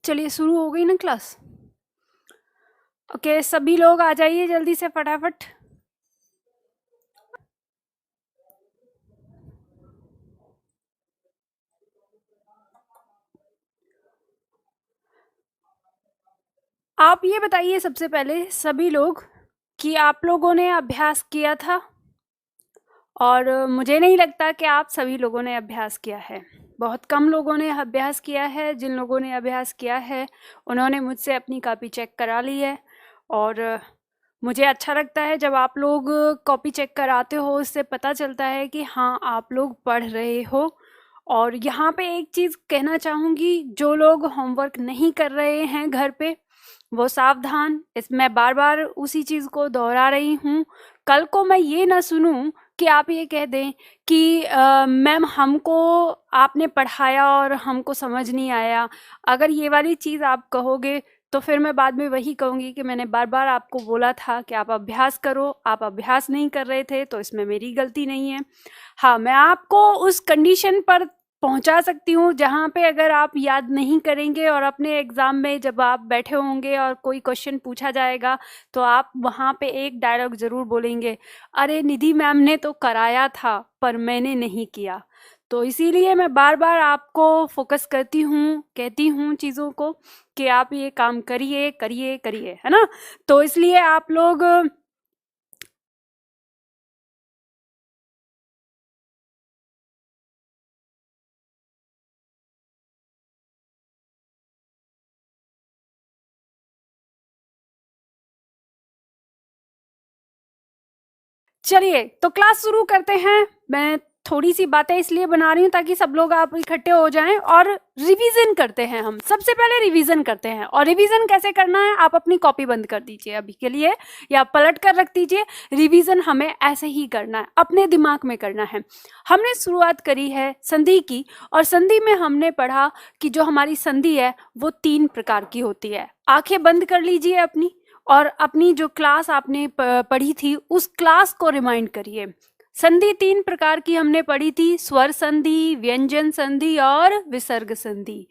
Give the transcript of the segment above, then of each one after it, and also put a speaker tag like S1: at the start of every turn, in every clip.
S1: चलिए शुरू हो गई ना क्लास। ओके, सभी लोग आ जाइए जल्दी से फटाफट। आप ये बताइए सबसे पहले सभी लोग कि आप लोगों ने अभ्यास किया था, और मुझे नहीं लगता कि आप सभी लोगों ने अभ्यास किया है। बहुत कम लोगों ने अभ्यास किया है। जिन लोगों ने अभ्यास किया है उन्होंने मुझसे अपनी कॉपी चेक करा ली है, और मुझे अच्छा लगता है जब आप लोग कॉपी चेक कराते हो। उससे पता चलता है कि हाँ, आप लोग पढ़ रहे हो। और यहाँ पे एक चीज़ कहना चाहूँगी, जो लोग होमवर्क नहीं कर रहे हैं घर पे, वो सावधान। मैं बार बार उसी चीज़ को दोहरा रही हूँ। कल को मैं ये ना सुनूं कि आप ये कह दें कि मैम हमको आपने पढ़ाया और हमको समझ नहीं आया। अगर ये वाली चीज़ आप कहोगे तो फिर मैं बाद में वही कहूँगी कि मैंने बार बार आपको बोला था कि आप अभ्यास करो, आप अभ्यास नहीं कर रहे थे, तो इसमें मेरी गलती नहीं है। हाँ, मैं आपको उस कंडीशन पर पहुंचा सकती हूँ जहाँ पे अगर आप याद नहीं करेंगे और अपने एग्ज़ाम में जब आप बैठे होंगे और कोई क्वेश्चन पूछा जाएगा तो आप वहाँ पे एक डायलॉग ज़रूर बोलेंगे, अरे निधि मैम ने तो कराया था पर मैंने नहीं किया। तो इसीलिए मैं बार बार आपको फोकस करती हूँ, कहती हूँ चीज़ों को कि आप ये काम करिए करिए करिए, है ना। तो इसलिए आप लोग चलिए तो क्लास शुरू करते हैं। मैं थोड़ी सी बातें इसलिए बना रही हूँ ताकि सब लोग आप इकट्ठे हो जाएं, और रिवीजन करते हैं। हम सबसे पहले रिवीजन करते हैं। और रिवीजन कैसे करना है, आप अपनी कॉपी बंद कर दीजिए अभी के लिए, या पलट कर रख दीजिए। रिवीजन हमें ऐसे ही करना है, अपने दिमाग में करना है। हमने शुरुआत करी है संधि की, और संधि में हमने पढ़ा कि जो हमारी संधि है वो 3 प्रकार की होती है। आंखें बंद कर लीजिए अपनी, और अपनी जो क्लास आपने पढ़ी थी उस क्लास को रिमाइंड करिए। संधि 3 प्रकार की हमने पढ़ी थी, स्वर संधि, व्यंजन संधि और विसर्ग संधि।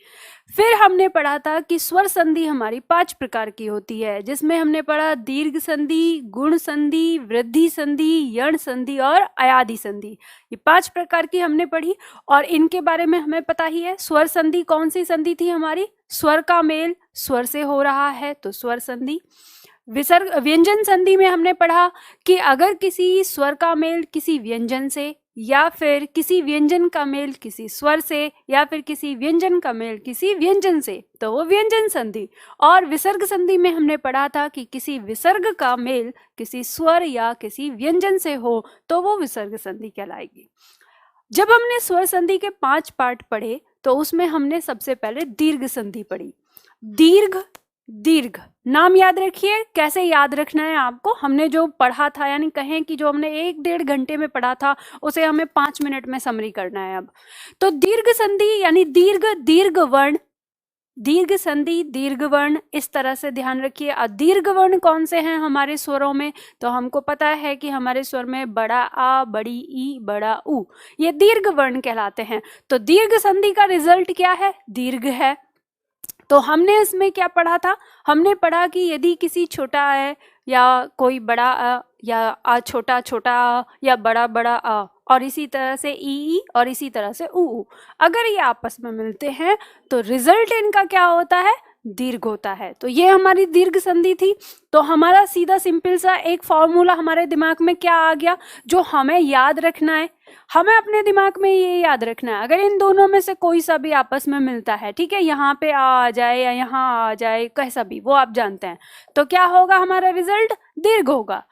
S1: फिर हमने पढ़ा था कि स्वर संधि हमारी 5 प्रकार की होती है, जिसमें हमने पढ़ा दीर्घ संधि, गुण संधि, वृद्धि संधि, यण संधि और अयादि संधि। ये 5 प्रकार की हमने पढ़ी, और इनके बारे में हमें पता ही है। स्वर संधि कौन सी संधि थी हमारी, स्वर का मेल स्वर से हो रहा है तो स्वर संधि। विसर्ग व्यंजन संधि में हमने पढ़ा कि अगर किसी स्वर का मेल किसी व्यंजन से, या फिर किसी व्यंजन का मेल किसी स्वर से, या फिर किसी व्यंजन का मेल किसी व्यंजन से, तो वो व्यंजन संधि। और विसर्ग संधि में हमने पढ़ा था कि किसी विसर्ग का मेल किसी स्वर या किसी व्यंजन से हो तो वो विसर्ग संधि कहलाएगी। जब हमने स्वर संधि के 5 पार्ट पढ़े तो उसमें हमने सबसे पहले दीर्घ संधि पढ़ी। दीर्घ, दीर्घ नाम याद रखिए। कैसे याद रखना है आपको, हमने जो पढ़ा था, यानी कहें कि जो हमने 1-1.5 घंटे में पढ़ा था उसे हमें 5 मिनट में समरी करना है अब। तो दीर्घ संधि यानी दीर्घ, दीर्घ वर्ण, दीर्घ संधि, दीर्घ वर्ण, इस तरह से ध्यान रखिए। दीर्घ वर्ण कौन से हैं हमारे स्वरों में, तो हमको पता है कि हमारे स्वर में बड़ा आ, बड़ी ई, बड़ा उ, ये दीर्घ वर्ण कहलाते हैं। तो दीर्घ संधि का रिजल्ट क्या है, दीर्घ है। तो हमने इसमें क्या पढ़ा था, हमने पढ़ा कि यदि किसी छोटा है या कोई बड़ा अ, या आ छोटा छोटा आ, या बड़ा बड़ा आ, और इसी तरह से ई और इसी तरह से उ, अगर ये आपस में मिलते हैं तो रिजल्ट इनका क्या होता है, दीर्घ होता है। तो ये हमारी दीर्घ संधि थी। तो हमारा सीधा सिंपल सा एक फॉर्मूला हमारे दिमाग में क्या आ गया, जो हमें याद रखना है। हमें अपने दिमाग में ये याद रखना है, अगर इन दोनों में से कोई सा भी आपस में मिलता है, ठीक है, यहाँ पे आ जाए या यहाँ आ जाए, कैसा भी वो आप जानते हैं, तो क्या होगा, हमारा रिजल्ट दीर्घ होगा।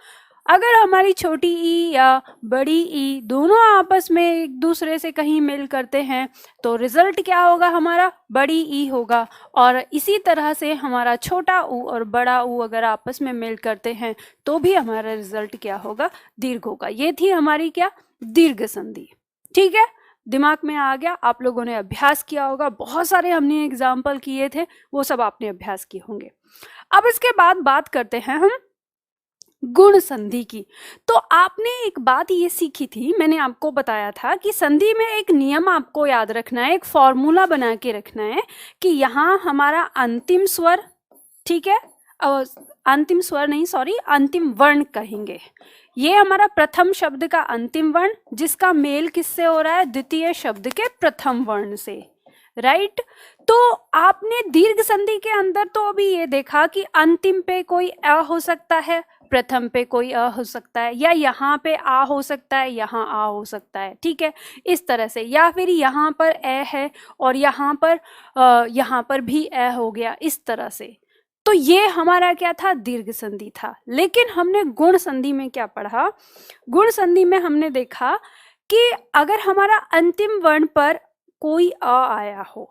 S1: अगर हमारी छोटी ई या बड़ी ई दोनों आपस में एक दूसरे से कहीं मेल करते हैं तो रिजल्ट क्या होगा, हमारा बड़ी ई होगा। और इसी तरह से हमारा छोटा ऊ और बड़ा ऊ अगर आपस में मेल करते हैं तो भी हमारा रिजल्ट क्या होगा, दीर्घ होगा। ये थी हमारी क्या, दीर्घ संधि। ठीक है, दिमाग में आ गया। आप लोगों ने अभ्यास किया होगा, बहुत सारे हमने एग्जाम्पल किए थे, वो सब आपने अभ्यास किए होंगे। अब इसके बाद बात करते हैं हम गुण संधि की। तो आपने एक बात ये सीखी थी, मैंने आपको बताया था कि संधि में एक नियम आपको याद रखना है, एक फॉर्मूला बना के रखना है कि यहाँ हमारा अंतिम स्वर, ठीक है, अंतिम स्वर नहीं, सॉरी, अंतिम वर्ण कहेंगे। ये हमारा प्रथम शब्द का अंतिम वर्ण, जिसका मेल किससे हो रहा है, द्वितीय शब्द के प्रथम वर्ण से, राइट। तो आपने दीर्घ संधि के अंदर तो अभी ये देखा कि अंतिम पे कोई अ हो सकता है, प्रथम पे कोई अ हो सकता है, या यहाँ पे आ हो सकता है, यहाँ आ हो सकता है, ठीक है, इस तरह से, या फिर यहाँ पर ए है और यहाँ पर भी ए हो गया, इस तरह से। तो ये हमारा क्या था, दीर्घ संधि था। लेकिन हमने गुण संधि में क्या पढ़ा, गुण संधि में हमने देखा कि अगर हमारा अंतिम वर्ण पर कोई अ आया हो,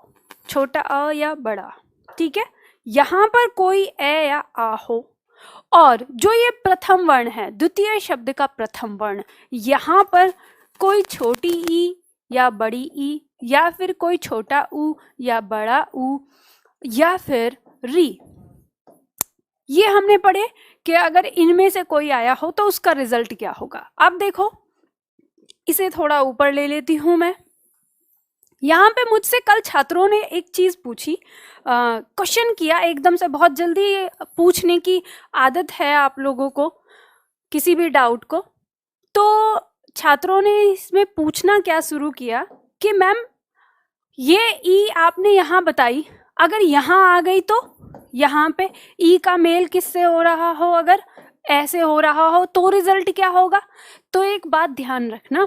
S1: छोटा अ या बड़ा, ठीक है, यहाँ पर कोई ए या आ हो, और जो ये प्रथम वर्ण है, द्वितीय शब्द का प्रथम वर्ण, यहाँ पर कोई छोटी ई या बड़ी ई, या फिर कोई छोटा ऊ या बड़ा ऊ, या फिर री, ये हमने पढ़े कि अगर इनमें से कोई आया हो तो उसका रिजल्ट क्या होगा। अब देखो, इसे थोड़ा ऊपर ले लेती हूं मैं। यहाँ पे मुझसे कल छात्रों ने एक चीज पूछी, क्वेश्चन किया एकदम से, बहुत जल्दी पूछने की आदत है आप लोगों को किसी भी डाउट को। तो छात्रों ने इसमें पूछना क्या शुरू किया कि मैम ये ई आपने यहाँ बताई, अगर यहाँ आ गई तो यहाँ पे ई का मेल किससे हो रहा हो, अगर ऐसे हो रहा हो तो रिजल्ट क्या होगा। तो एक बात ध्यान रखना,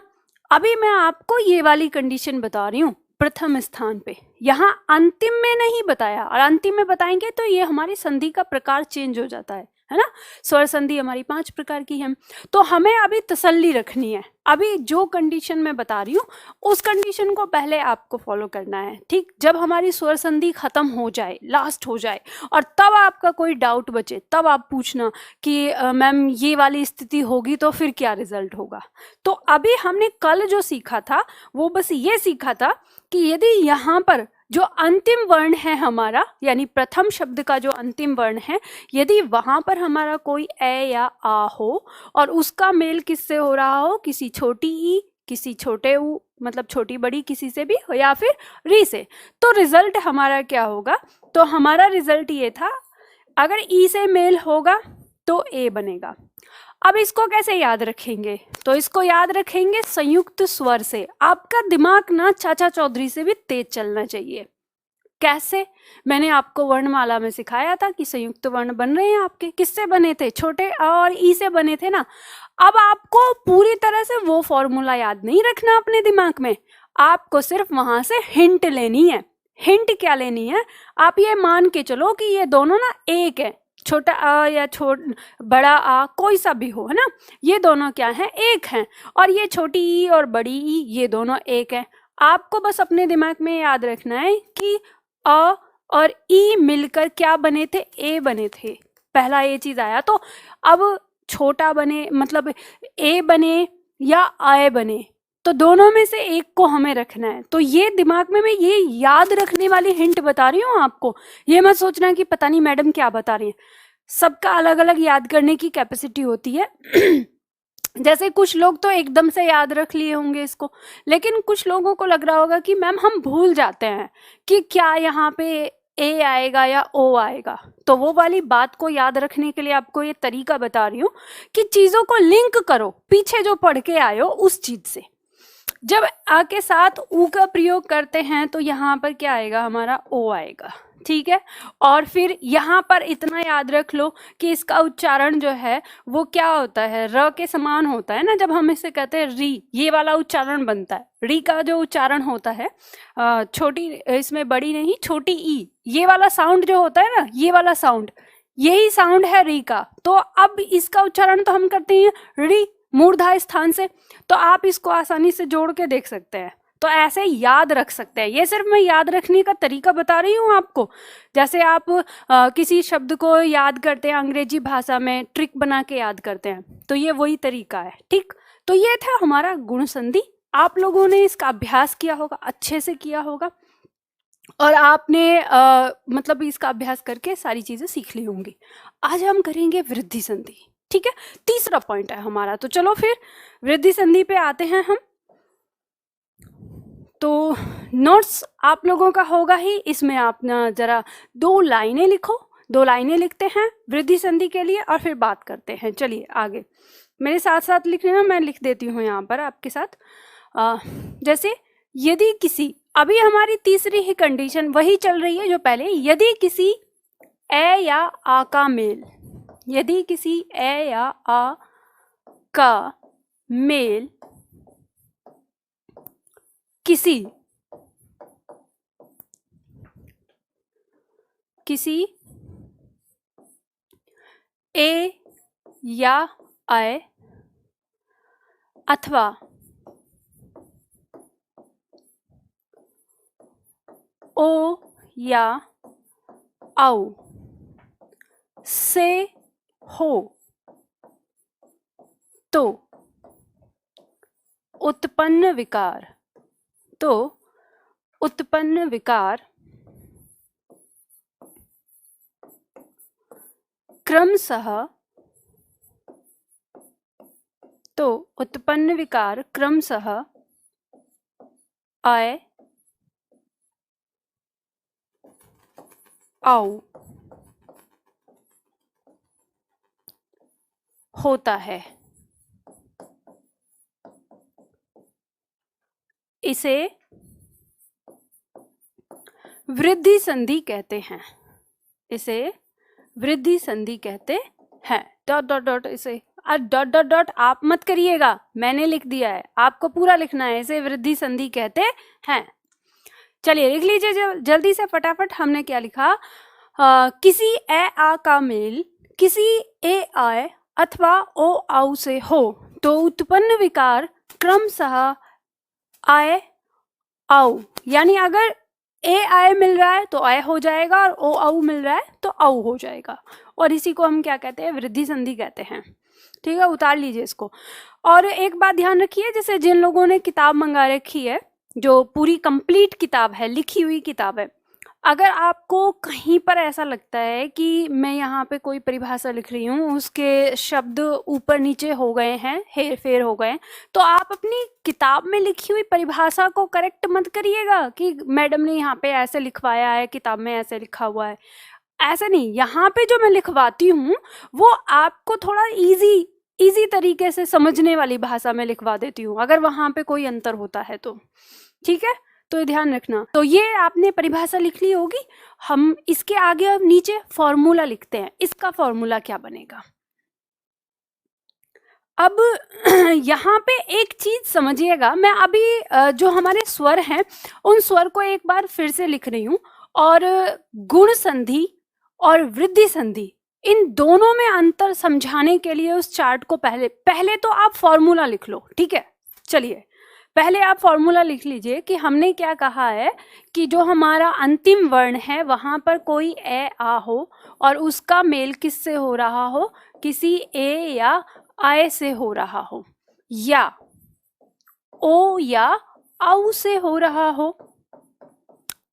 S1: अभी मैं आपको ये वाली कंडीशन बता रही हूँ प्रथम स्थान पे, यहाँ अंतिम में नहीं बताया, और अंतिम में बताएंगे तो ये हमारी संधि का प्रकार चेंज हो जाता है ना। स्वर संधि हमारी 5 प्रकार की है, तो हमें अभी तसल्ली रखनी है। अभी जो कंडीशन मैं बता रही हूँ उस कंडीशन को पहले आपको फॉलो करना है, ठीक। जब हमारी स्वर संधि खत्म हो जाए, लास्ट हो जाए, और तब आपका कोई डाउट बचे, तब आप पूछना कि मैम ये वाली स्थिति होगी तो फिर क्या रिजल्ट होगा। तो अभी हमने कल जो सीखा था वो बस ये सीखा था कि यदि यहाँ पर जो अंतिम वर्ण है हमारा, यानी प्रथम शब्द का जो अंतिम वर्ण है, यदि वहां पर हमारा कोई ए या आ हो और उसका मेल किससे हो रहा हो, किसी छोटी ई, किसी छोटे ऊ, मतलब छोटी बड़ी किसी से भी हो, या फिर री से, तो रिजल्ट हमारा क्या होगा। तो हमारा रिजल्ट ये था, अगर ई से मेल होगा तो ए बनेगा। अब इसको कैसे याद रखेंगे, तो इसको याद रखेंगे संयुक्त स्वर से। आपका दिमाग ना चाचा चौधरी से भी तेज चलना चाहिए। कैसे, मैंने आपको वर्णमाला में सिखाया था कि संयुक्त वर्ण बन रहे हैं आपके, किससे बने थे, छोटे अ और ई से बने थे ना। अब आपको पूरी तरह से वो फॉर्मूला याद नहीं रखना अपने दिमाग में, आपको सिर्फ वहां से हिंट लेनी है। हिंट क्या लेनी है, आप ये मान के चलो कि ये दोनों ना एक है, छोटा आ या बड़ा आ, कोई सा भी हो, है ना, ये दोनों क्या है, एक हैं, और ये छोटी ई और बड़ी ई, ये दोनों एक है। आपको बस अपने दिमाग में याद रखना है कि अ और ई मिलकर क्या बने थे, ए बने थे, पहला ये चीज आया। तो अब छोटा बने मतलब ए बने या आए बने, तो दोनों में से एक को हमें रखना है। तो ये दिमाग में मैं ये याद रखने वाली हिंट बता रही हूँ आपको, ये मत सोचना कि पता नहीं मैडम क्या बता रही है। सबका अलग अलग याद करने की कैपेसिटी होती है। जैसे कुछ लोग तो एकदम से याद रख लिए होंगे इसको, लेकिन कुछ लोगों को लग रहा होगा कि मैम हम भूल जाते हैं कि क्या यहाँ पे ए आएगा या ओ आएगा। तो वो वाली बात को याद रखने के लिए आपको ये तरीका बता रही हूँ कि चीजों को लिंक करो पीछे जो पढ़ के आए हो उस चीज से। जब आ के साथ ऊ का प्रयोग करते हैं तो यहाँ पर क्या आएगा, हमारा ओ आएगा, ठीक है। और फिर यहाँ पर इतना याद रख लो कि इसका उच्चारण जो है वो क्या होता है, र के समान होता है ना। जब हम इसे कहते हैं री, ये वाला उच्चारण बनता है। री का जो उच्चारण होता है, छोटी, इसमें बड़ी नहीं, छोटी ई, ये वाला साउंड जो होता है ना, ये वाला साउंड, यही साउंड है री का। तो अब इसका उच्चारण तो हम करते हैं री, मूर्धा स्थान से। तो आप इसको आसानी से जोड़ के देख सकते हैं, तो ऐसे याद रख सकते हैं। ये सिर्फ मैं याद रखने का तरीका बता रही हूँ आपको। जैसे आप किसी शब्द को याद करते हैं अंग्रेजी भाषा में, ट्रिक बना के याद करते हैं, तो ये वही तरीका है, ठीक। तो ये था हमारा गुण संधि। आप लोगों ने इसका अभ्यास किया होगा, अच्छे से किया होगा, और आपने मतलब इसका अभ्यास करके सारी चीजें सीख ली होंगी। आज हम करेंगे वृद्धि संधि। ठीक है, तीसरा पॉइंट है हमारा। तो चलो फिर वृद्धि संधि पे आते हैं हम। तो नोट्स आप लोगों का होगा ही, इसमें आप ना जरा 2 लाइनें लिखो, 2 लाइनें लिखते हैं वृद्धि संधि के लिए और फिर बात करते हैं। चलिए आगे, मेरे साथ साथ लिख लेना, मैं लिख देती हूँ यहाँ पर आपके साथ। जैसे यदि किसी, अभी हमारी तीसरी ही कंडीशन वही चल रही है जो पहले, यदि किसी ए या आ का मेल, यदि किसी ए या आ का मेल किसी ए या आय अथवा ओ या औ से हो तो उत्पन्न विकार, तो उत्पन्न विकार क्रमशः, तो उत्पन्न विकार क्रमशः आय औ होता है। इसे वृद्धि संधि कहते हैं, इसे वृद्धि संधि कहते हैं। डॉट डॉट डॉट, इसे डॉट डॉट डॉट आप मत करिएगा, मैंने लिख दिया है, आपको पूरा लिखना है। इसे वृद्धि संधि कहते हैं। चलिए लिख लीजिए जल्दी से फटाफट। हमने क्या लिखा? किसी ए आ का मेल किसी ए आय अथवा ओ औ से हो तो उत्पन्न विकार क्रमशः आय औ, यानी अगर ए आय मिल रहा है तो आय हो जाएगा और ओ औ मिल रहा है तो औ हो जाएगा, और इसी को हम क्या कहते हैं? वृद्धि संधि कहते हैं। ठीक है, उतार लीजिए इसको। और एक बात ध्यान रखिए, जैसे जिन लोगों ने किताब मंगा रखी है, जो पूरी कंप्लीट किताब है, लिखी हुई किताब है, अगर आपको कहीं पर ऐसा लगता है कि मैं यहाँ पे कोई परिभाषा लिख रही हूँ, उसके शब्द ऊपर नीचे हो गए हैं, हेर फेर हो गए, तो आप अपनी किताब में लिखी हुई परिभाषा को करेक्ट मत करिएगा कि मैडम ने यहाँ पे ऐसे लिखवाया है, किताब में ऐसे लिखा हुआ है। ऐसा नहीं, यहाँ पे जो मैं लिखवाती हूँ वो आपको थोड़ा इजी तरीके से समझने वाली भाषा में लिखवा देती हूँ, अगर वहाँ पे कोई अंतर होता है तो। ठीक है, तो ध्यान रखना। तो ये आपने परिभाषा लिख ली होगी। हम इसके आगे अब नीचे फॉर्मूला लिखते हैं। इसका फॉर्मूला क्या बनेगा? अब यहाँ पे एक चीज समझिएगा, मैं अभी जो हमारे स्वर हैं उन स्वर को एक बार फिर से लिख रही हूँ, और गुण संधि और वृद्धि संधि इन दोनों में अंतर समझाने के लिए उस चार्ट को पहले तो आप फॉर्मूला लिख लो। ठीक है, चलिए पहले आप फॉर्मूला लिख लीजिए कि हमने क्या कहा है कि जो हमारा अंतिम वर्ण है वहां पर कोई ए आ हो और उसका मेल किससे हो रहा हो? किसी ए या आय से हो रहा हो, या ओ या औ से हो रहा हो।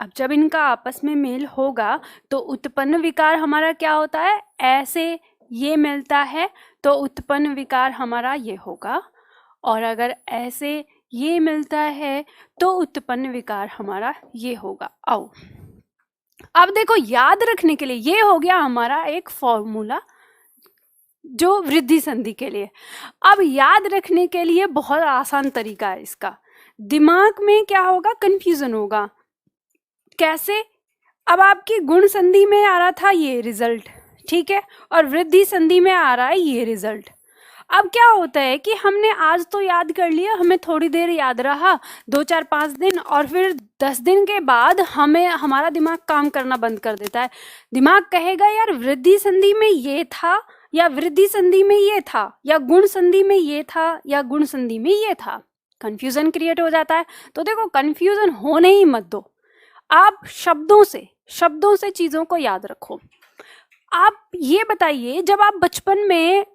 S1: अब जब इनका आपस में मेल होगा तो उत्पन्न विकार हमारा क्या होता है? ऐसे ये मिलता है तो उत्पन्न विकार हमारा ये होगा, और अगर ऐसे ये मिलता है तो उत्पन्न विकार हमारा ये होगा, औ। अब देखो, याद रखने के लिए ये हो गया हमारा एक फॉर्मूला जो वृद्धि संधि के लिए। अब याद रखने के लिए बहुत आसान तरीका है इसका। दिमाग में क्या होगा? कंफ्यूजन होगा। कैसे? अब आपकी गुण संधि में आ रहा था ये रिजल्ट, ठीक है, और वृद्धि संधि में आ रहा है ये रिजल्ट। अब क्या होता है कि हमने आज तो याद कर लिया, हमें थोड़ी देर याद रहा, 2 4 5 दिन, और फिर 10 दिन के बाद हमारा दिमाग काम करना बंद कर देता है। दिमाग कहेगा यार वृद्धि संधि में ये था, या वृद्धि संधि में ये था, या गुण संधि में ये था, या गुण संधि में ये था। कंफ्यूजन क्रिएट हो जाता है। तो देखो, कंफ्यूजन होने ही मत दो। आप शब्दों से चीजों को याद रखो। आप ये बताइए, जब आप बचपन में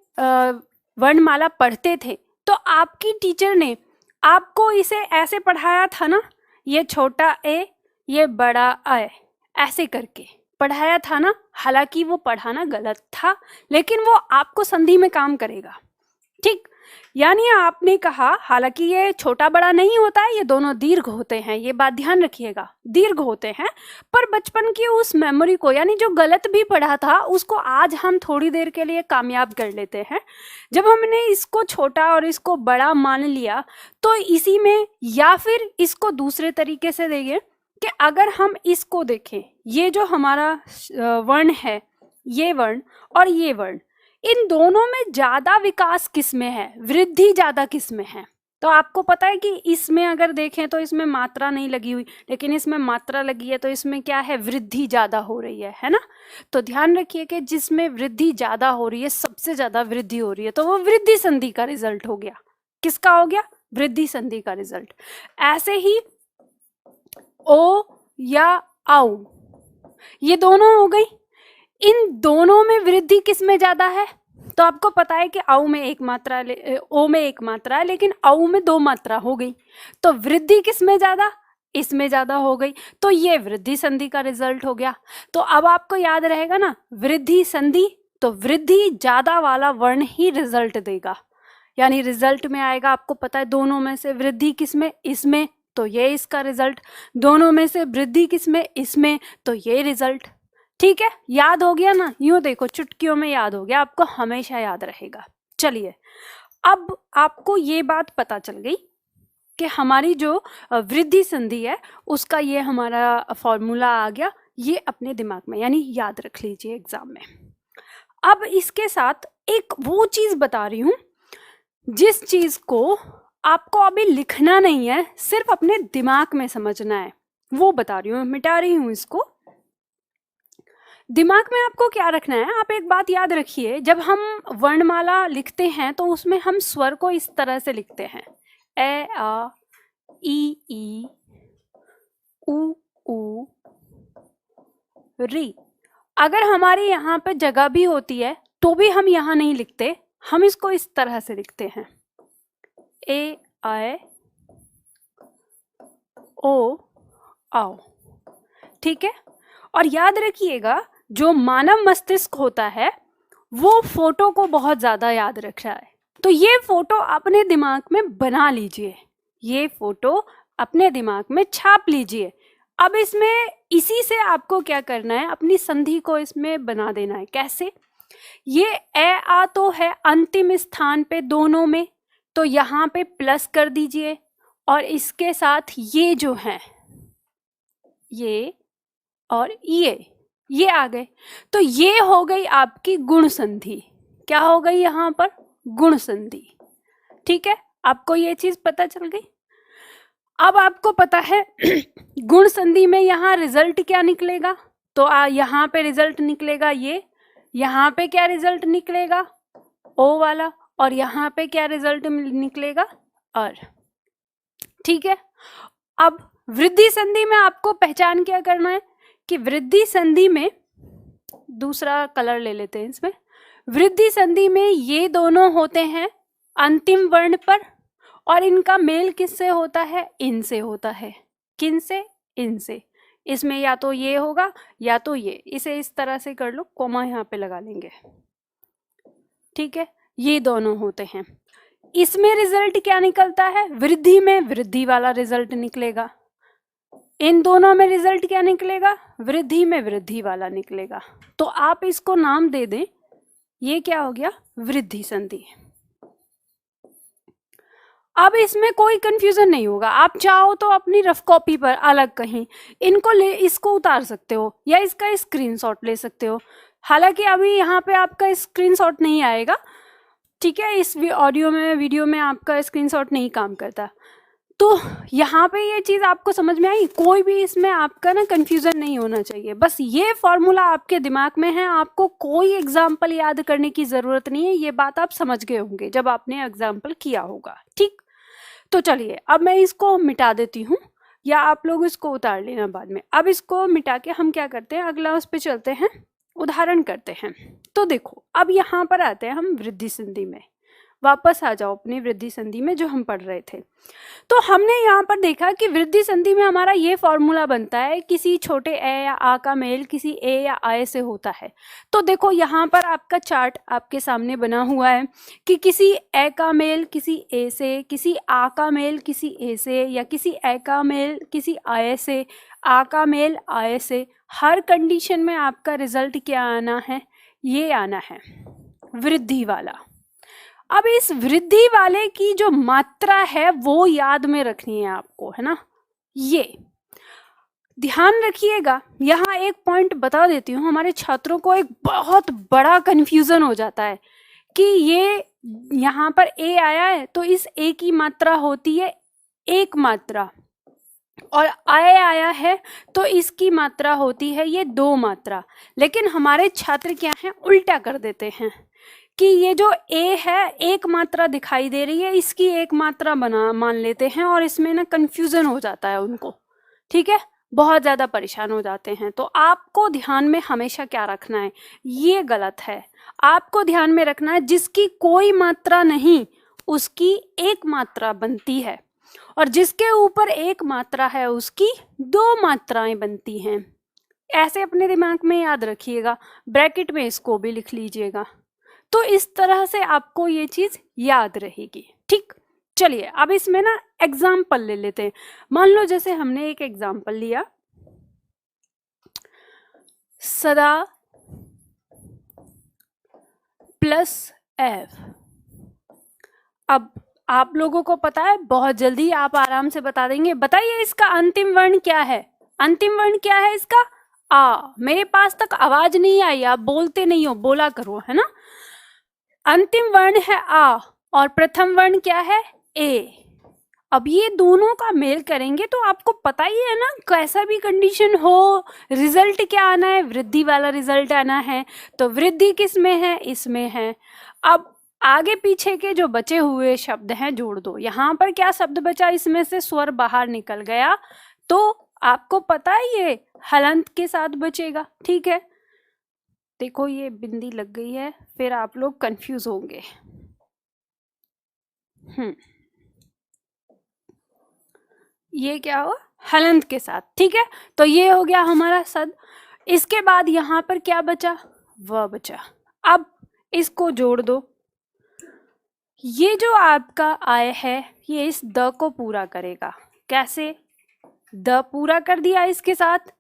S1: वर्णमाला पढ़ते थे तो आपकी टीचर ने आपको इसे ऐसे पढ़ाया था ना, ये छोटा ए, ये बड़ा ए, ऐसे करके, पढ़ाया था ना, हालांकि वो पढ़ाना गलत था, लेकिन वो आपको संधि में काम करेगा। ठीक, यानी आपने कहा, हालांकि ये छोटा बड़ा नहीं होता है, ये दोनों दीर्घ होते हैं, ये बात ध्यान रखिएगा, दीर्घ होते हैं। पर बचपन की उस मेमोरी को, यानी जो गलत भी पढ़ा था उसको आज हम थोड़ी देर के लिए कामयाब कर लेते हैं। जब हमने इसको छोटा और इसको बड़ा मान लिया, तो इसी में, या फिर इसको दूसरे तरीके से देखें कि अगर हम इसको देखें, ये जो हमारा वर्ण है, ये वर्ण और ये वर्ण, इन दोनों में ज्यादा विकास किस में है, वृद्धि ज्यादा किस में है? तो आपको पता है कि इसमें अगर देखें तो इसमें मात्रा नहीं लगी हुई, लेकिन इसमें मात्रा लगी है, तो इसमें क्या है, वृद्धि ज्यादा हो रही है ना। तो ध्यान रखिए कि जिसमें वृद्धि ज्यादा हो रही है, सबसे ज्यादा वृद्धि हो रही है, तो वो वृद्धि संधि का रिजल्ट हो गया। किसका हो गया? वृद्धि संधि का रिजल्ट। ऐसे ही ओ या औ, ये दोनों हो गई, इन दोनों में वृद्धि किस में ज्यादा है? तो आपको पता है कि औ में एक मात्रा, ओ में एक मात्रा है, लेकिन औ में दो मात्रा हो गई, तो वृद्धि किस में ज्यादा? इसमें ज्यादा हो गई, तो ये वृद्धि संधि का रिजल्ट हो गया। तो अब आपको याद रहेगा ना, वृद्धि संधि, तो वृद्धि ज्यादा वाला वर्ण ही रिजल्ट देगा, यानी रिजल्ट में आएगा। आपको पता है दोनों में से वृद्धि किस में? इसमें, तो ये इसका रिजल्ट। दोनों में से वृद्धि किस में? इसमें, तो ये रिजल्ट। ठीक है, याद हो गया ना? यूं देखो, चुटकियों में याद हो गया, आपको हमेशा याद रहेगा। चलिए, अब आपको ये बात पता चल गई कि हमारी जो वृद्धि संधि है उसका ये हमारा फॉर्मूला आ गया, ये अपने दिमाग में, यानी याद रख लीजिए एग्जाम में। अब इसके साथ एक वो चीज बता रही हूं, जिस चीज को आपको अभी लिखना नहीं है, सिर्फ अपने दिमाग में समझना है, वो बता रही हूँ। मिटा रही हूँ इसको। दिमाग में आपको क्या रखना है, आप एक बात याद रखिए, जब हम वर्णमाला लिखते हैं तो उसमें हम स्वर को इस तरह से लिखते हैं, ए आ, ई उ ऊ, री। अगर हमारे यहाँ पे जगह भी होती है तो भी हम यहाँ नहीं लिखते, हम इसको इस तरह से लिखते हैं, ए आए ओ आओ। ठीक है, और याद रखिएगा, जो मानव मस्तिष्क होता है वो फोटो को बहुत ज्यादा याद रख रहा है, तो ये फोटो अपने दिमाग में बना लीजिए, ये फोटो अपने दिमाग में छाप लीजिए। अब इसमें इसी से आपको क्या करना है, अपनी संधि को इसमें बना देना है। कैसे? ये ए आ तो है अंतिम स्थान पे दोनों में, तो यहाँ पे प्लस कर दीजिए, और इसके साथ ये जो है, ये और ये आ गए, तो ये हो गई आपकी गुण संधि। क्या हो गई यहाँ पर? गुण संधि। ठीक है, आपको ये चीज पता चल गई। अब आपको पता है गुण संधि में यहाँ रिजल्ट क्या निकलेगा, तो यहाँ पे रिजल्ट निकलेगा ये, यहाँ पे क्या रिजल्ट निकलेगा? ओ वाला, और यहाँ पे क्या रिजल्ट निकलेगा? अर। ठीक है, अब वृद्धि संधि में आपको पहचान क्या करना है कि वृद्धि संधि में, दूसरा कलर ले लेते हैं इसमें, वृद्धि संधि में ये दोनों होते हैं अंतिम वर्ण पर, और इनका मेल किससे होता है? इनसे होता है। किन से? इनसे। इसमें या तो ये होगा या तो ये, इसे इस तरह से कर लो, कोमा यहाँ पे लगा लेंगे। ठीक है, ये दोनों होते हैं। इसमें रिजल्ट क्या निकलता है? वृद्धि में वृद्धि वाला रिजल्ट निकलेगा, इन दोनों में रिजल्ट क्या निकलेगा? वृद्धि में वृद्धि वाला निकलेगा। तो आप इसको नाम दे दें, ये क्या हो गया? वृद्धि संधि। अब इसमें कोई कंफ्यूजन नहीं होगा, आप चाहो तो अपनी रफ कॉपी पर अलग कहीं इनको ले, इसको उतार सकते हो या इसका स्क्रीनशॉट ले सकते हो। हालांकि अभी यहाँ पे आपका स्क्रीनशॉट नहीं आएगा, ठीक है, इस ऑडियो में, वीडियो में आपका स्क्रीनशॉट नहीं काम करता। तो यहाँ पे ये चीज़ आपको समझ में आई, कोई भी इसमें आपका ना कंफ्यूजन नहीं होना चाहिए। बस ये फॉर्मूला आपके दिमाग में है, आपको कोई एग्जाम्पल याद करने की ज़रूरत नहीं है, ये बात आप समझ गए होंगे जब आपने एग्जाम्पल किया होगा। ठीक, तो चलिए अब मैं इसको मिटा देती हूँ, या आप लोग इसको उतार लेना बाद में। अब इसको मिटा के हम क्या करते हैं, अगला उस पर चलते हैं, उदाहरण करते हैं। तो देखो, अब यहाँ पर आते हैं हम वृद्धि संधि में। वापस आ जाओ अपनी वृद्धि संधि में जो हम पढ़ रहे थे। तो हमने यहाँ पर देखा कि वृद्धि संधि में हमारा ये फॉर्मूला बनता है, किसी छोटे ए या आ का मेल किसी ए या आय से होता है। तो देखो यहाँ पर आपका चार्ट आपके सामने बना हुआ है कि किसी ए का मेल किसी ए से, किसी आ का मेल किसी ए से, या किसी ए का मेल किसी आय से, आ का मेल आय से, हर कंडीशन में आपका रिजल्ट क्या आना है, ये आना है वृद्धि वाला। अब इस वृद्धि वाले की जो मात्रा है वो याद में रखनी है आपको, है ना। ये ध्यान रखिएगा। यहाँ एक पॉइंट बता देती हूँ, हमारे छात्रों को एक बहुत बड़ा कंफ्यूजन हो जाता है कि ये यहाँ पर ए आया है तो इस ए की मात्रा होती है एक मात्रा, और आय आया है तो इसकी मात्रा होती है ये दो मात्रा। लेकिन हमारे छात्र क्या हैं, उल्टा कर देते हैं कि ये जो ए है एक मात्रा दिखाई दे रही है, इसकी एक मात्रा बना मान लेते हैं, और इसमें ना कंफ्यूजन हो जाता है उनको, ठीक है, बहुत ज़्यादा परेशान हो जाते हैं। तो आपको ध्यान में हमेशा क्या रखना है, ये गलत है। आपको ध्यान में रखना है जिसकी कोई मात्रा नहीं उसकी एक मात्रा बनती है, और जिसके ऊपर एक मात्रा है उसकी दो मात्राएं बनती हैं। ऐसे अपने दिमाग में याद रखिएगा, ब्रैकेट में इसको भी लिख लीजिएगा। तो इस तरह से आपको ये चीज याद रहेगी, ठीक। चलिए अब इसमें ना एग्जाम्पल ले लेते हैं। मान लो जैसे हमने एक एग्जाम्पल लिया, सदा प्लस एफ। अब आप लोगों को पता है, बहुत जल्दी आप आराम से बता देंगे। बताइए इसका अंतिम वर्ण क्या है, अंतिम वर्ण क्या है इसका, आ। मेरे पास तक आवाज नहीं आई, आप बोलते नहीं हो, बोला करो, है ना। अंतिम वर्ण है आ और प्रथम वर्ण क्या है, ए। अब ये दोनों का मेल करेंगे तो आपको पता ही है ना, कैसा भी कंडीशन हो रिजल्ट क्या आना है, वृद्धि वाला रिजल्ट आना है। तो वृद्धि किस में है, इसमें है। अब आगे पीछे के जो बचे हुए शब्द हैं जोड़ दो। यहाँ पर क्या शब्द बचा, इसमें से स्वर बाहर निकल गया, तो आपको पता है ये हलंत के साथ बचेगा, ठीक है। देखो ये बिंदी लग गई है, फिर आप लोग कंफ्यूज होंगे। ये क्या हुआ, हलंत के साथ, ठीक है। तो ये हो गया हमारा सद। इसके बाद यहाँ पर क्या बचा, व बचा। अब इसको जोड़ दो। ये जो आपका आय है ये इस द को पूरा करेगा। कैसे, द पूरा कर दिया इसके साथ।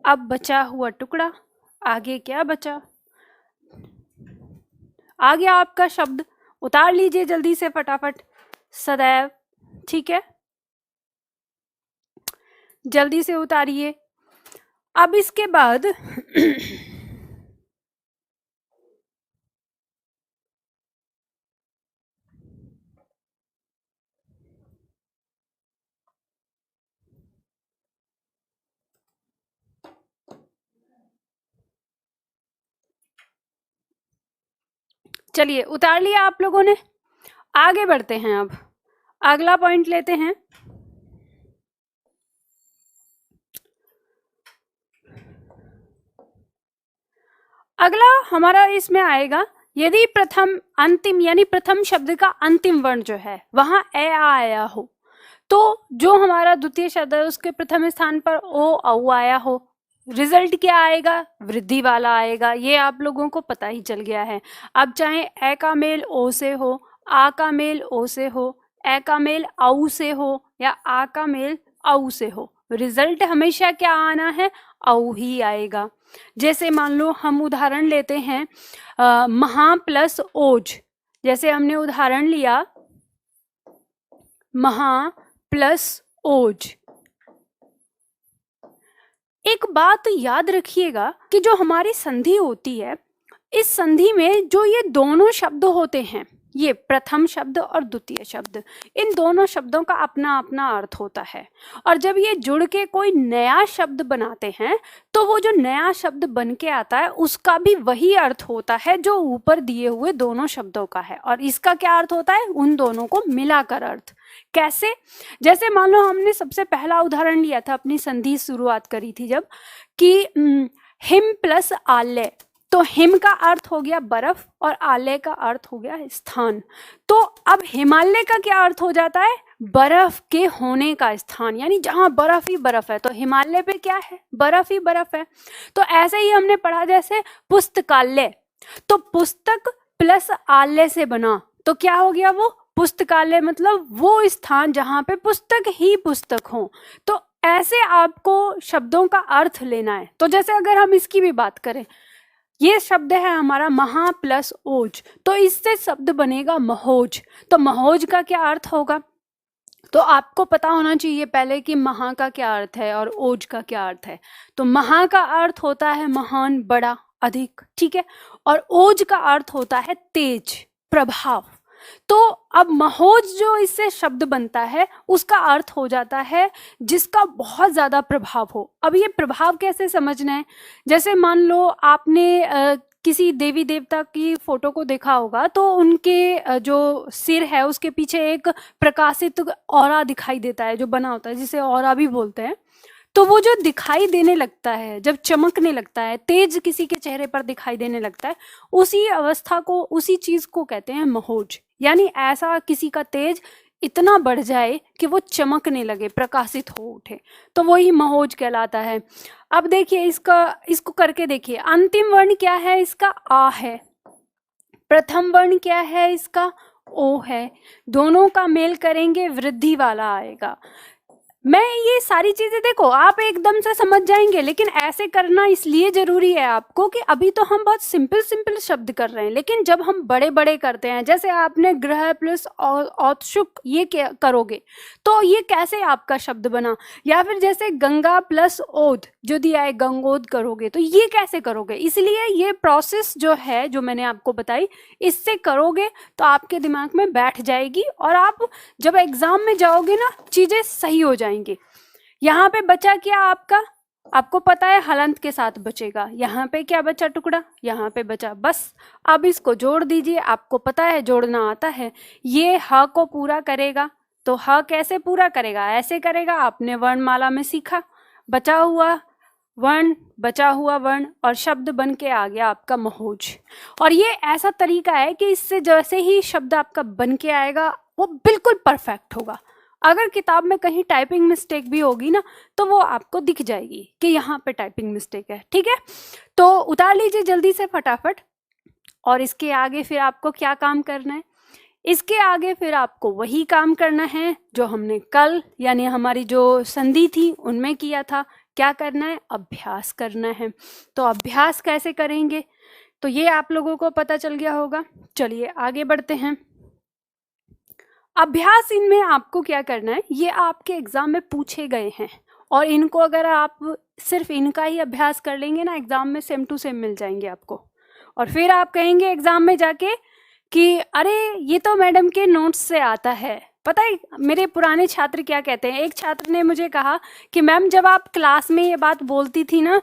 S1: अब बचा हुआ टुकड़ा, आगे क्या बचा, आ गया आपका शब्द। उतार लीजिए जल्दी से फटाफट, सदैव, ठीक है, जल्दी से उतारिए। अब इसके बाद चलिए उतार लिया आप लोगों ने। आगे बढ़ते हैं, अब अगला पॉइंट लेते हैं। अगला हमारा इसमें आएगा, यदि प्रथम अंतिम यानी प्रथम शब्द का अंतिम वर्ण जो है वहां ए आ आया हो, तो जो हमारा द्वितीय शब्द है उसके प्रथम स्थान पर ओ औ आया हो, रिजल्ट क्या आएगा, वृद्धि वाला आएगा। ये आप लोगों को पता ही चल गया है। अब चाहे ए का मेल ओ से हो, आ का मेल ओ से हो, ए का मेल औ से हो, या आ का मेल औ से हो, रिजल्ट हमेशा क्या आना है, औ ही आएगा। जैसे मान लो हम उदाहरण लेते हैं महा प्लस ओज। जैसे हमने उदाहरण लिया महा प्लस ओज। एक बात याद रखिएगा कि जो हमारी संधि होती है, इस संधि में जो ये दोनों शब्द होते हैं, ये प्रथम शब्द और द्वितीय शब्द, इन दोनों शब्दों का अपना अपना अर्थ होता है। और जब ये जुड़ के कोई नया शब्द बनाते हैं तो वो जो नया शब्द बन के आता है उसका भी वही अर्थ होता है जो ऊपर दिए हुए दोनों शब्दों का है। और इसका क्या अर्थ होता है, उन दोनों को मिलाकर अर्थ। कैसे, जैसे मान लो हमने सबसे पहला उदाहरण लिया था, अपनी संधि शुरुआत करी थी जब, कि हिम प्लस आल्य। तो तो हिम का अर्थ हो गया बर्फ और आलय का अर्थ हो गया स्थान। तो अब हिमालय का क्या अर्थ हो जाता है? बर्फ के होने का स्थान, यानी जहां बर्फ ही बर्फ है। तो हिमालय पे क्या है? बर्फ ही बर्फ है। तो ऐसे ही हमने पढ़ा जैसे पुस्तकालय, तो पुस्तक प्लस आलय से बना तो क्या हो गया वो? पुस्तकालय, मतलब वो स्थान जहां पे पुस्तक ही पुस्तक हो। तो ऐसे आपको शब्दों का अर्थ लेना है। तो जैसे अगर हम इसकी भी बात करें, ये शब्द है हमारा महा प्लस ओज, तो इससे शब्द बनेगा महोज। तो महोज का क्या अर्थ होगा? तो आपको पता होना चाहिए पहले कि महा का क्या अर्थ है और ओज का क्या अर्थ है। तो महा का अर्थ होता है महान, बड़ा, अधिक, ठीक है। और ओज का अर्थ होता है तेज, प्रभाव। तो अब महोज जो इससे शब्द बनता है उसका अर्थ हो जाता है जिसका बहुत ज्यादा प्रभाव हो। अब ये प्रभाव कैसे समझना है? जैसे मान लो आपने किसी देवी देवता की फोटो को देखा होगा, तो उनके जो सिर है उसके पीछे एक प्रकाशित ऑरा दिखाई देता है जो बना होता है, जिसे ऑरा भी बोलते हैं। तो वो जो दिखाई देने लगता है, जब चमकने लगता है, तेज किसी के चेहरे पर दिखाई देने लगता है, उसी अवस्था को, उसी चीज को कहते हैं महोज। यानी ऐसा किसी का तेज इतना बढ़ जाए कि वो चमकने लगे, प्रकाशित हो उठे, तो वही महोज कहलाता है। अब देखिए इसको करके देखिए। अंतिम वर्ण क्या है इसका? आ है। प्रथम वर्ण क्या है इसका? ओ है। दोनों का मेल करेंगे, वृद्धि वाला आएगा। मैं ये सारी चीजें, देखो आप एकदम से समझ जाएंगे, लेकिन ऐसे करना इसलिए जरूरी है आपको कि अभी तो हम बहुत सिंपल सिंपल शब्द कर रहे हैं, लेकिन जब हम बड़े बड़े करते हैं, जैसे आपने ग्रह प्लस औत्सुक ये करोगे तो ये कैसे आपका शब्द बना, या फिर जैसे गंगा प्लस ओद जो दिया है, गंगोद करोगे तो ये कैसे करोगे। इसलिए ये प्रोसेस जो है, जो मैंने आपको बताई, इससे करोगे तो आपके दिमाग में बैठ जाएगी और आप जब एग्जाम में जाओगे ना, चीजें सही हो जाएंगी। यहाँ पे बचा क्या आपका? आपको पता है हलंत के साथ बचेगा। यहाँ पे क्या बचा? टुकड़ा। यहाँ पे बचा, बस अब इसको जोड़ दीजिए। आपको पता है जोड़ना आता है। ये ह को पूरा करेगा, तो ह कैसे पूरा करेगा? ऐसे करेगा। आपने वर्णमाला में सीखा, बचा हुआ वर्ण, बचा हुआ वर्ण, और शब्द बन के आ गया आपका महोज। और ये ऐसा तरीका है कि इससे जैसे ही शब्द आपका बन के आएगा वो बिल्कुल परफेक्ट होगा। अगर किताब में कहीं टाइपिंग मिस्टेक भी होगी ना, तो वो आपको दिख जाएगी कि यहाँ पे टाइपिंग मिस्टेक है, ठीक है। तो उतार लीजिए जल्दी से फटाफट। और इसके आगे फिर आपको क्या काम करना है? इसके आगे फिर आपको वही काम करना है जो हमने कल, यानी हमारी जो संधि थी उनमें किया था। क्या करना है? अभ्यास करना है। तो अभ्यास कैसे करेंगे तो ये आप लोगों को पता चल गया होगा। चलिए आगे बढ़ते हैं। अभ्यास, इनमें आपको क्या करना है, ये आपके एग्जाम में पूछे गए हैं, और इनको अगर आप सिर्फ इनका ही अभ्यास कर लेंगे ना, एग्जाम में सेम टू सेम मिल जाएंगे आपको। और फिर आप कहेंगे एग्जाम में जाके कि अरे ये तो मैडम के नोट्स से आता है। पता है मेरे पुराने छात्र क्या कहते हैं? एक छात्र ने मुझे कहा कि मैम जब आप क्लास में ये बात बोलती थी ना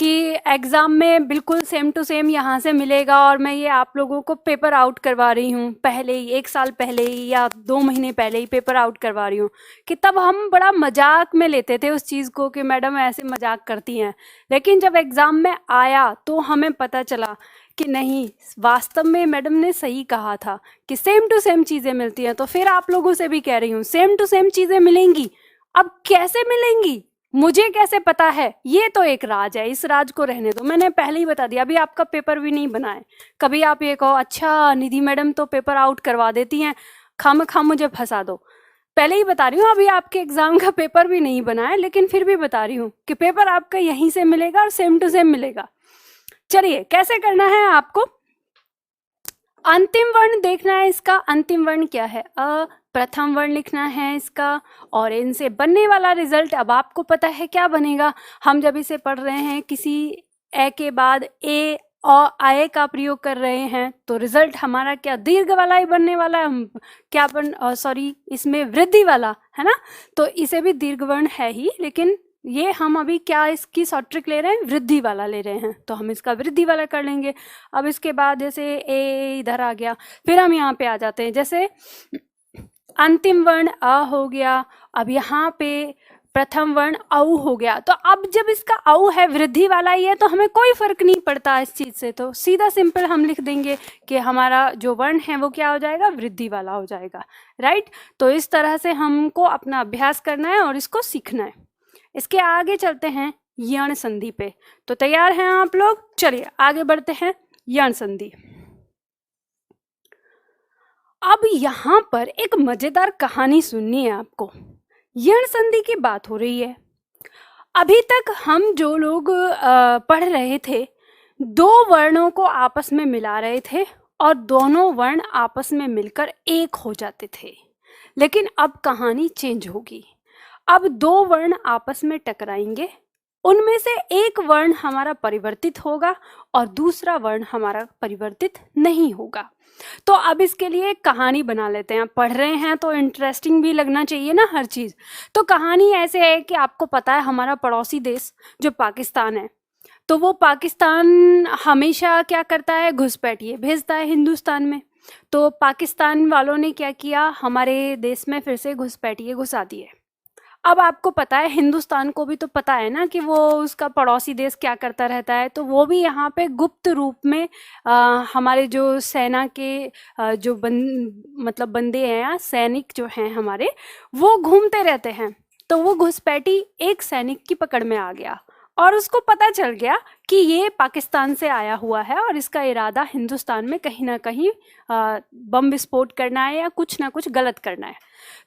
S1: कि एग्ज़ाम में बिल्कुल सेम टू सेम यहाँ से मिलेगा, और मैं ये आप लोगों को पेपर आउट करवा रही हूँ, पहले ही 1 साल पहले ही या 2 महीने पहले ही पेपर आउट करवा रही हूँ, कि तब हम बड़ा मजाक में लेते थे उस चीज़ को कि मैडम ऐसे मजाक करती हैं। लेकिन जब एग्ज़ाम में आया तो हमें पता चला कि नहीं, वास्तव में मैडम ने सही कहा था कि सेम टू सेम चीज़ें मिलती हैं। तो फिर आप लोगों से भी कह रही हूँ, सेम टू सेम चीज़ें मिलेंगी। अब कैसे मिलेंगी मुझे कैसे पता है, ये तो एक राज है, इस राज को रहने दो। मैंने पहले ही बता दिया, अभी आपका पेपर भी नहीं बना है। कभी आप ये कहो अच्छा निधि मैडम तो पेपर आउट करवा देती हैं, खामखा मुझे फंसा दो। पहले ही बता रही हूँ, अभी आपके एग्जाम का पेपर भी नहीं बना है, लेकिन फिर भी बता रही हूँ कि पेपर आपका यहीं से मिलेगा और सेम टू सेम मिलेगा। चलिए कैसे करना है आपको? अंतिम वर्ण देखना है इसका। अंतिम वर्ण क्या है? अ। प्रथम वर्ण लिखना है इसका, और इनसे बनने वाला रिजल्ट अब आपको पता है क्या बनेगा। हम जब इसे पढ़ रहे हैं, किसी ए के बाद ए और आए का प्रयोग कर रहे हैं, तो रिजल्ट हमारा क्या दीर्घ वाला ही बनने वाला है। हम क्या सॉरी इसमें वृद्धि वाला है ना, तो इसे भी दीर्घ वर्ण है ही, लेकिन ये हम अभी क्या इसकी शॉर्ट ट्रिक ले रहे हैं, वृद्धि वाला ले रहे हैं, तो हम इसका वृद्धि वाला कर लेंगे। अब इसके बाद जैसे ए इधर आ गया, फिर हम यहाँ पे आ जाते हैं। जैसे अंतिम वर्ण अ हो गया, अब यहाँ पे प्रथम वर्ण औ हो गया। तो अब जब इसका औ है, वृद्धि वाला ही है, तो हमें कोई फर्क नहीं पड़ता इस चीज से, तो सीधा सिंपल हम लिख देंगे कि हमारा जो वर्ण है वो क्या हो जाएगा, वृद्धि वाला हो जाएगा। राइट। तो इस तरह से हमको अपना अभ्यास करना है और इसको सीखना है। इसके आगे चलते हैं यण संधि पे। तो तैयार हैं आप लोग? चलिए आगे बढ़ते हैं यण संधि। अब यहाँ पर एक मजेदार कहानी सुननी है आपको। यण संधि की बात हो रही है। अभी तक हम जो लोग पढ़ रहे थे, दो वर्णों को आपस में मिला रहे थे और दोनों वर्ण आपस में मिलकर एक हो जाते थे। लेकिन अब कहानी चेंज होगी। अब दो वर्ण आपस में टकराएंगे, उनमें से एक वर्ण हमारा परिवर्तित होगा और दूसरा वर्ण हमारा परिवर्तित नहीं होगा। तो अब इसके लिए एक कहानी बना लेते हैं। पढ़ रहे हैं तो इंटरेस्टिंग भी लगना चाहिए ना हर चीज। तो कहानी ऐसे है कि आपको पता है हमारा पड़ोसी देश जो पाकिस्तान है, तो वो पाकिस्तान हमेशा क्या करता है, घुसपैठिए भेजता है हिंदुस्तान में। तो पाकिस्तान वालों ने क्या किया, हमारे देश में फिर से घुसपैठिए घुसा दिए। अब आपको पता है, हिंदुस्तान को भी तो पता है ना कि वो उसका पड़ोसी देश क्या करता रहता है, तो वो भी यहाँ पे गुप्त रूप में हमारे जो सेना के जो मतलब बंदे हैं, सैनिक जो हैं हमारे, वो घूमते रहते हैं। तो वो घुसपैठी एक सैनिक की पकड़ में आ गया और उसको पता चल गया कि ये पाकिस्तान से आया हुआ है और इसका इरादा हिंदुस्तान में कहीं ना कहीं बम विस्फोट करना है या कुछ ना कुछ गलत करना है।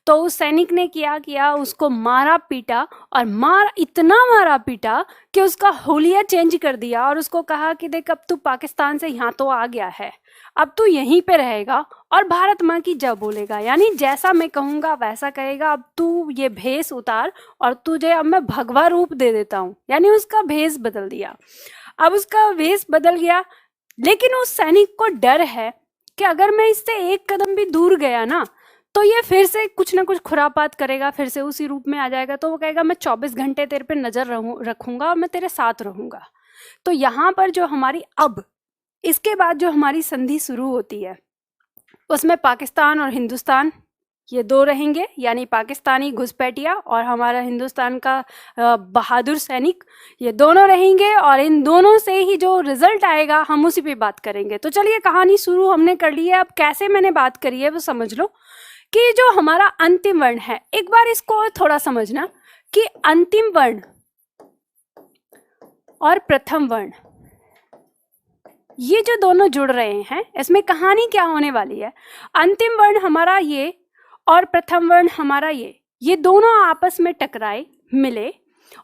S1: तो उस सैनिक ने क्या किया, उसको मारा पीटा, और इतना मारा पीटा कि उसका हुलिया चेंज कर दिया और उसको कहा कि देख, अब तू पाकिस्तान से यहाँ तो आ गया है, अब तू यहीं पे रहेगा और भारत माँ की जय बोलेगा, यानी जैसा मैं कहूँगा वैसा कहेगा। अब तू ये भेष उतार और तुझे अब मैं भगवा रूप दे देता हूँ, यानी उसका भेष बदल दिया। अब उसका भेष बदल गया, लेकिन उस सैनिक को डर है कि अगर मैं इससे एक कदम भी दूर गया ना, तो ये फिर से कुछ ना कुछ खुरापात करेगा, फिर से उसी रूप में आ जाएगा। तो वो कहेगा मैं 24 घंटे तेरे पे नजर रखूंगा और मैं तेरे साथ रहूंगा। तो यहाँ पर जो हमारी अब इसके बाद जो हमारी संधि शुरू होती है, उसमें पाकिस्तान और हिंदुस्तान ये दो रहेंगे, यानी पाकिस्तानी घुसपैठिया और हमारा हिंदुस्तान का बहादुर सैनिक, ये दोनों रहेंगे और इन दोनों से ही जो रिजल्ट आएगा हम उसी पे बात करेंगे। तो चलिए कहानी शुरू हमने कर ली है। अब कैसे मैंने बात करी है वो समझ लो कि जो हमारा अंतिम वर्ण है, एक बार इसको थोड़ा समझना कि अंतिम वर्ण और प्रथम वर्ण ये जो दोनों जुड़ रहे हैं, इसमें कहानी क्या होने वाली है, अंतिम वर्ण हमारा ये और प्रथम वर्ण हमारा ये दोनों आपस में टकराए, मिले,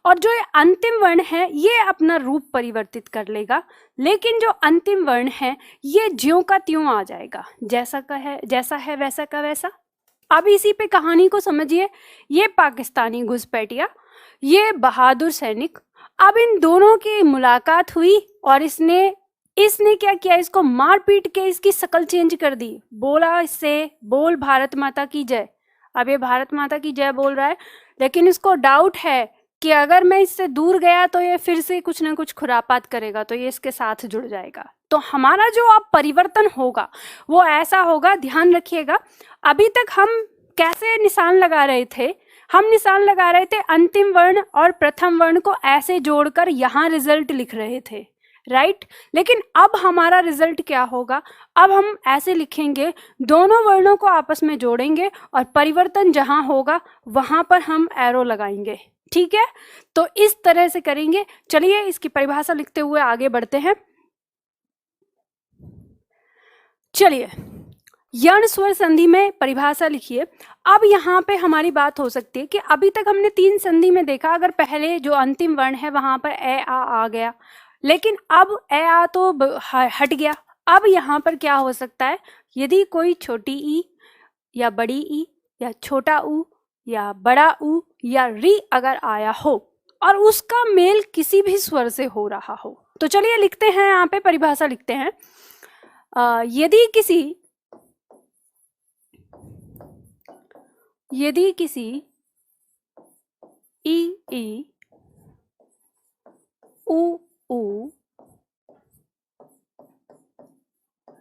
S1: और जो ये अंतिम वर्ण है ये अपना रूप परिवर्तित कर लेगा। लेकिन जो अंतिम वर्ण है ये ज्यों का त्यों आ जाएगा, जैसा है वैसा का वैसा। अब इसी पे कहानी को समझिए। ये पाकिस्तानी घुसपैठिया, ये बहादुर सैनिक, अब इन दोनों की मुलाकात हुई और इसने क्या किया, इसको मार पीट के इसकी शक्ल चेंज कर दी। बोला इससे, बोल भारत माता की जय। अब ये भारत माता की जय बोल रहा है, लेकिन इसको डाउट है कि अगर मैं इससे दूर गया तो ये फिर से कुछ ना कुछ खुरापात करेगा, तो ये इसके साथ जुड़ जाएगा। तो हमारा जो अब परिवर्तन होगा वो ऐसा होगा, ध्यान रखिएगा। अभी तक हम कैसे निशान लगा रहे थे, हम निशान लगा रहे थे अंतिम वर्ण और प्रथम वर्ण को ऐसे जोड़कर यहाँ रिजल्ट लिख रहे थे, राइट। लेकिन अब हमारा रिजल्ट क्या होगा, अब हम ऐसे लिखेंगे, दोनों वर्णों को आपस में जोड़ेंगे और परिवर्तन जहां होगा वहां पर हम एरो लगाएंगे, ठीक है। तो इस तरह से करेंगे। चलिए इसकी परिभाषा लिखते हुए आगे बढ़ते हैं। चलिए यण स्वर संधि में परिभाषा लिखिए। अब यहाँ पे हमारी बात हो सकती है कि अभी तक हमने 3 संधि में देखा, अगर पहले जो अंतिम वर्ण है वहां पर ए आ गया, लेकिन अब ए आ तो हट गया। अब यहाँ पर क्या हो सकता है, यदि कोई छोटी ई या बड़ी ई या छोटा ऊ या बड़ा ऊ या री अगर आया हो और उसका मेल किसी भी स्वर से हो रहा हो, तो चलिए लिखते हैं, यहाँ पे परिभाषा लिखते हैं। यदि किसी ई ऊ ऊ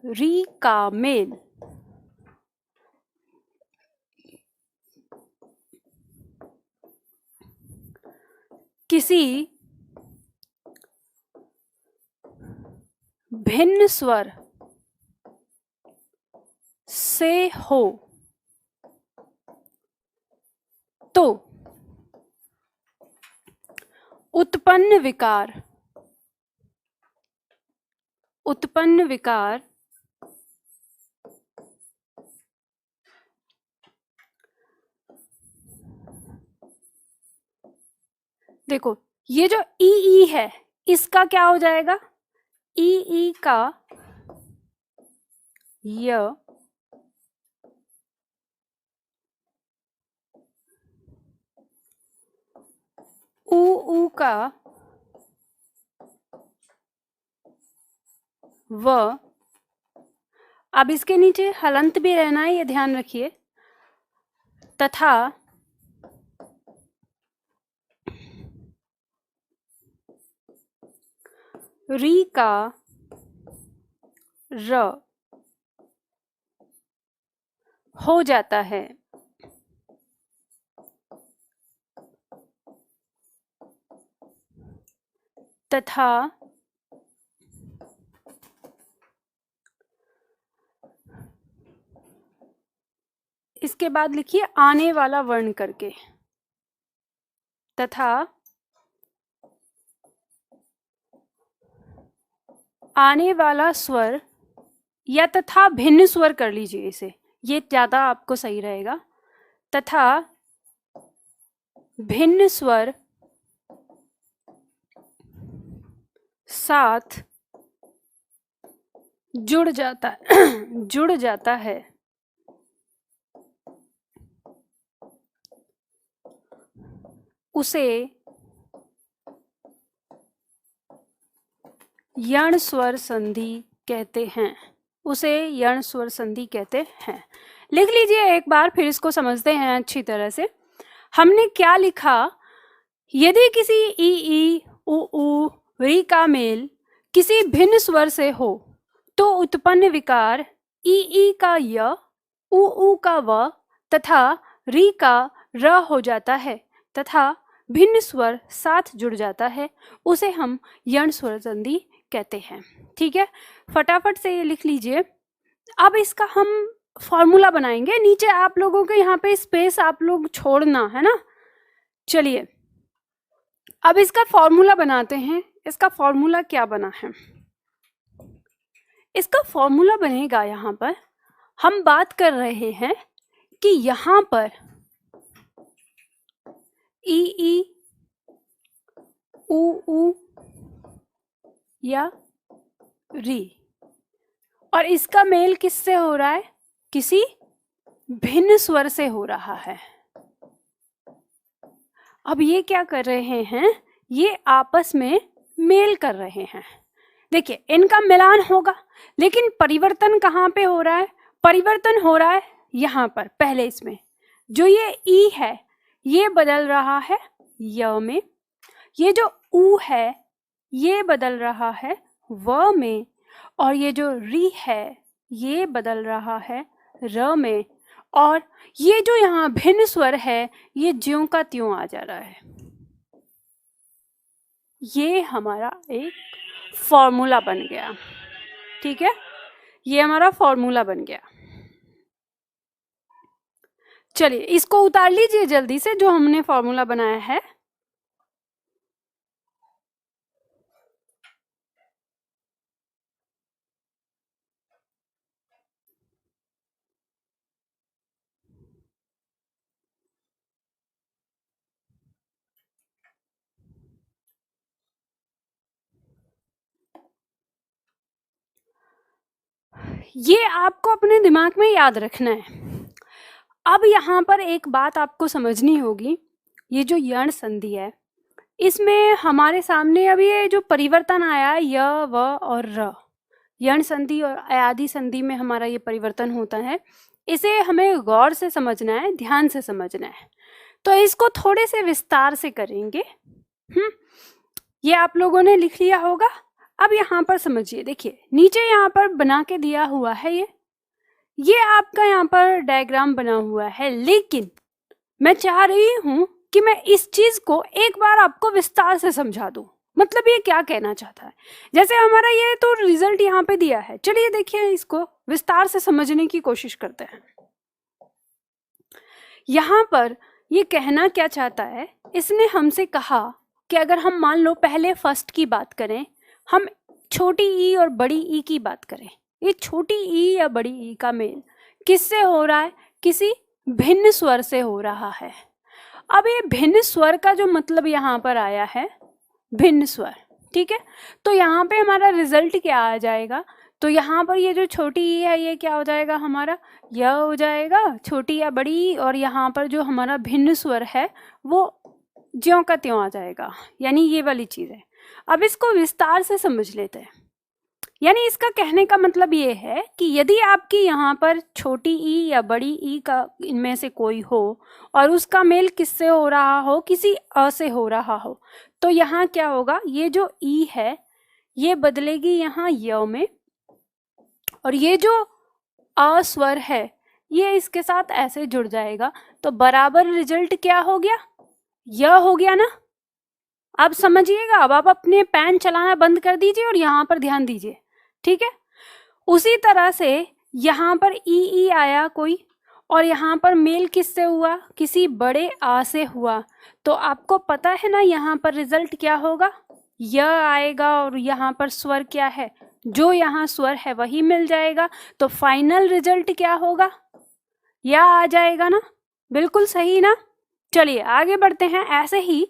S1: री का मेल किसी भिन्न स्वर से हो तो उत्पन्न विकार देखो, ये जो ई है इसका क्या हो जाएगा, ई का य, ऊ का व। अब इसके नीचे हलंत भी रहना है, ये ध्यान रखिए। तथा री का र हो जाता है। तथा इसके बाद लिखिए आने वाला वर्ण करके, तथा आने वाला स्वर, या तथा भिन्न स्वर कर लीजिए इसे, ये ज्यादा आपको सही रहेगा। तथा भिन्न स्वर साथ जुड़ जाता है उसे यण स्वर संधि कहते हैं। लिख लीजिए एक बार, फिर इसको समझते हैं अच्छी तरह से। हमने क्या लिखा, यदि किसी ई उ री का मेल किसी भिन्न स्वर से हो तो उत्पन्न विकार ई का य, उ का व तथा री का र हो जाता है, तथा भिन्न स्वर साथ जुड़ जाता है, उसे हम यण स्वर संधि कहते हैं। ठीक है, फटाफट से ये लिख लीजिए। अब इसका हम फॉर्मूला बनाएंगे। नीचे आप लोगों के यहाँ पे स्पेस आप लोग छोड़ना है ना। चलिए अब इसका फॉर्मूला बनाते हैं। इसका फॉर्मूला क्या बना है, इसका फॉर्मूला बनेगा, यहाँ पर हम बात कर रहे हैं कि यहाँ पर ई उ या री, और इसका मेल किससे हो रहा है, किसी भिन्न स्वर से हो रहा है। अब ये क्या कर रहे हैं, ये आपस में मेल कर रहे हैं। देखिए इनका मिलान होगा, लेकिन परिवर्तन कहाँ पे हो रहा है, परिवर्तन हो रहा है यहाँ पर। पहले इसमें जो ये ई है ये बदल रहा है य में, ये जो ऊ है ये बदल रहा है व में, और ये जो री है ये बदल रहा है र में, और ये जो यहाँ भिन्न स्वर है ये ज्यों का त्यों आ जा रहा है। ये हमारा एक फॉर्मूला बन गया। ठीक है, ये हमारा फॉर्मूला बन गया। चलिए इसको उतार लीजिए जल्दी से, जो हमने फॉर्मूला बनाया है। ये आपको अपने दिमाग में याद रखना है। अब यहाँ पर एक बात आपको समझनी होगी, ये जो यण संधि है इसमें हमारे सामने अभी ये जो परिवर्तन आया य व और र, यण संधि और अयादि संधि में हमारा ये परिवर्तन होता है। इसे हमें गौर से समझना है, ध्यान से समझना है। तो इसको थोड़े से विस्तार से करेंगे। ये आप लोगों ने लिख लिया होगा। अब यहाँ पर समझिए, देखिए नीचे यहाँ पर बना के दिया हुआ है, ये आपका यहाँ पर डायग्राम बना हुआ है, लेकिन मैं चाह रही हूँ कि मैं इस चीज को एक बार आपको विस्तार से समझा दूं। मतलब ये क्या कहना चाहता है। जैसे हमारा ये तो रिजल्ट यहाँ पे दिया है, चलिए देखिए इसको विस्तार से समझने की कोशिश करते हैं। यहाँ पर ये कहना क्या चाहता है, इसने हमसे कहा कि अगर हम मान लो पहले फर्स्ट की बात करें, हम छोटी ई और बड़ी ई की बात करें, ये छोटी ई या बड़ी ई का मेल किससे हो रहा है, किसी भिन्न स्वर से हो रहा है। अब ये भिन्न स्वर का जो मतलब यहाँ पर आया है, भिन्न स्वर, ठीक है। तो यहाँ पे हमारा रिजल्ट क्या आ जाएगा, तो यहाँ पर ये जो छोटी ई है ये क्या हो जाएगा हमारा, यह हो जाएगा छोटी या बड़ी, और यहाँ पर जो हमारा भिन्न स्वर है वो ज्यों का त्यों आ जाएगा, यानी ये वाली चीज है। अब इसको विस्तार से समझ लेते हैं। यानी इसका कहने का मतलब ये है कि यदि आपकी यहाँ पर छोटी ई या बड़ी ई का इनमें से कोई हो और उसका मेल किससे हो रहा हो, किसी अ से हो रहा हो, तो यहाँ क्या होगा, ये जो ई है ये बदलेगी यहाँ य में, और ये जो अ स्वर है ये इसके साथ ऐसे जुड़ जाएगा, तो बराबर रिजल्ट क्या हो गया, यह हो गया ना। अब समझिएगा, अब आप अपने पेन चलाना बंद कर दीजिए और यहाँ पर ध्यान दीजिए, ठीक है। उसी तरह से यहाँ पर ई आया कोई, और यहाँ पर मेल किससे हुआ, किसी बड़े आ से हुआ, तो आपको पता है ना यहाँ पर रिजल्ट क्या होगा, यह आएगा, और यहाँ पर स्वर क्या है, जो यहाँ स्वर है वही मिल जाएगा, तो फाइनल रिजल्ट क्या होगा, यह आ जाएगा ना। बिल्कुल सही ना। चलिए आगे बढ़ते हैं। ऐसे ही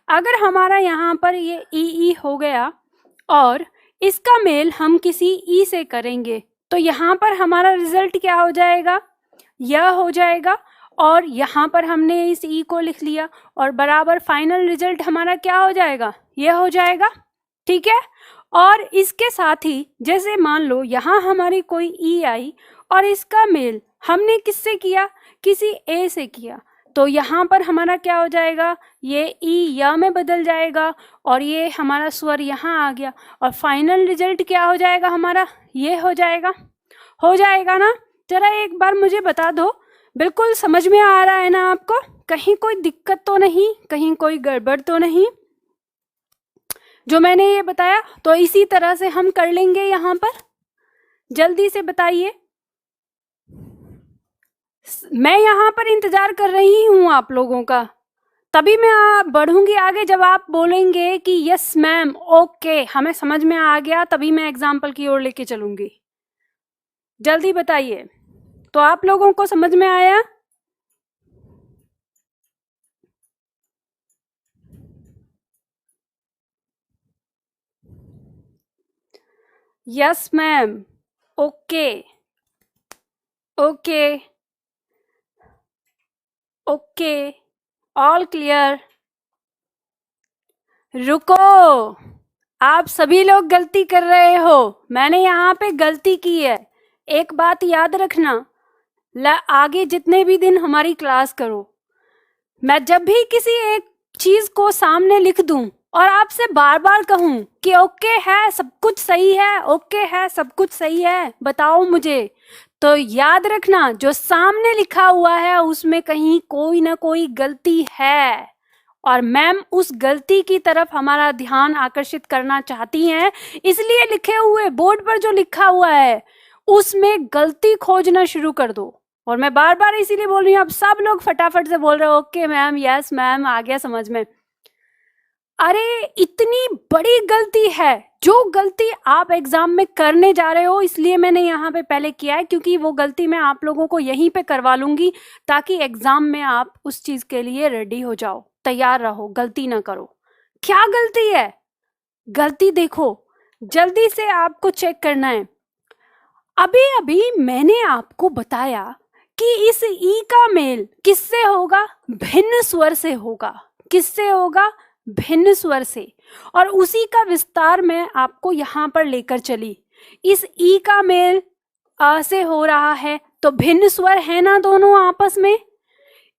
S1: अगर हमारा यहाँ पर ये ई हो गया और इसका मेल हम किसी ई से करेंगे, तो यहाँ पर हमारा रिजल्ट क्या हो जाएगा, यह हो जाएगा, और यहाँ पर हमने इस ई को लिख लिया और बराबर फाइनल रिजल्ट हमारा क्या हो जाएगा, यह हो जाएगा, ठीक है। और इसके साथ ही जैसे मान लो यहाँ हमारी कोई ई आई और इसका मेल हमने किससे किया, किसी ए से किया, तो यहाँ पर हमारा क्या हो जाएगा, ये ई या में बदल जाएगा और ये हमारा स्वर यहाँ आ गया, और फाइनल रिजल्ट क्या हो जाएगा हमारा, ये हो जाएगा ना। जरा एक बार मुझे बता दो, बिल्कुल समझ में आ रहा है ना आपको, कहीं कोई दिक्कत तो नहीं, कहीं कोई गड़बड़ तो नहीं। जो मैंने ये बताया तो इसी तरह से हम कर लेंगे यहाँ पर, जल्दी से बताइए। मैं यहाँ पर इंतजार कर रही हूँ आप लोगों का, तभी मैं बढ़ूंगी आगे जब आप बोलेंगे कि यस मैम, ओके हमें समझ में आ गया, तभी मैं एग्जाम्पल की ओर लेके चलूंगी। जल्दी बताइए, तो आप लोगों को समझ में आया? Yes ma'am, okay okay okay, all clear. रुको, आप सभी लोग गलती कर रहे हो, मैंने यहाँ पे गलती की है। एक बात याद रखना, आगे जितने भी दिन हमारी क्लास करो, मैं जब भी किसी एक चीज को सामने लिख दूं और आपसे बार बार कहूं कि ओके है सब कुछ सही है, ओके है सब कुछ सही है, बताओ मुझे, तो याद रखना जो सामने लिखा हुआ है उसमें कहीं कोई ना कोई गलती है, और मैम उस गलती की तरफ हमारा ध्यान आकर्षित करना चाहती हैं, इसलिए लिखे हुए बोर्ड पर जो लिखा हुआ है उसमें गलती खोजना शुरू कर दो। और मैं बार बार इसीलिए बोल रही हूँ, अब सब लोग फटाफट से बोल रहे हो ओके मैम, यस मैम, आ गया समझ में। अरे इतनी बड़ी गलती है जो गलती आप एग्जाम में करने जा रहे हो, इसलिए मैंने यहाँ पे पहले किया है, क्योंकि वो गलती मैं आप लोगों को यहीं पे करवा लूंगी ताकि एग्जाम में आप उस चीज के लिए रेडी हो जाओ, तैयार रहो, गलती ना करो। क्या गलती है, गलती देखो, जल्दी से आपको चेक करना है। अभी अभी मैंने आपको बताया कि इस ई का मेल किससे होगा, भिन्न स्वर से होगा। किससे होगा, भिन्न स्वर से, और उसी का विस्तार मैं आपको यहाँ पर लेकर चली। इस ई का मेल आ से हो रहा है, तो भिन्न स्वर है ना दोनों आपस में।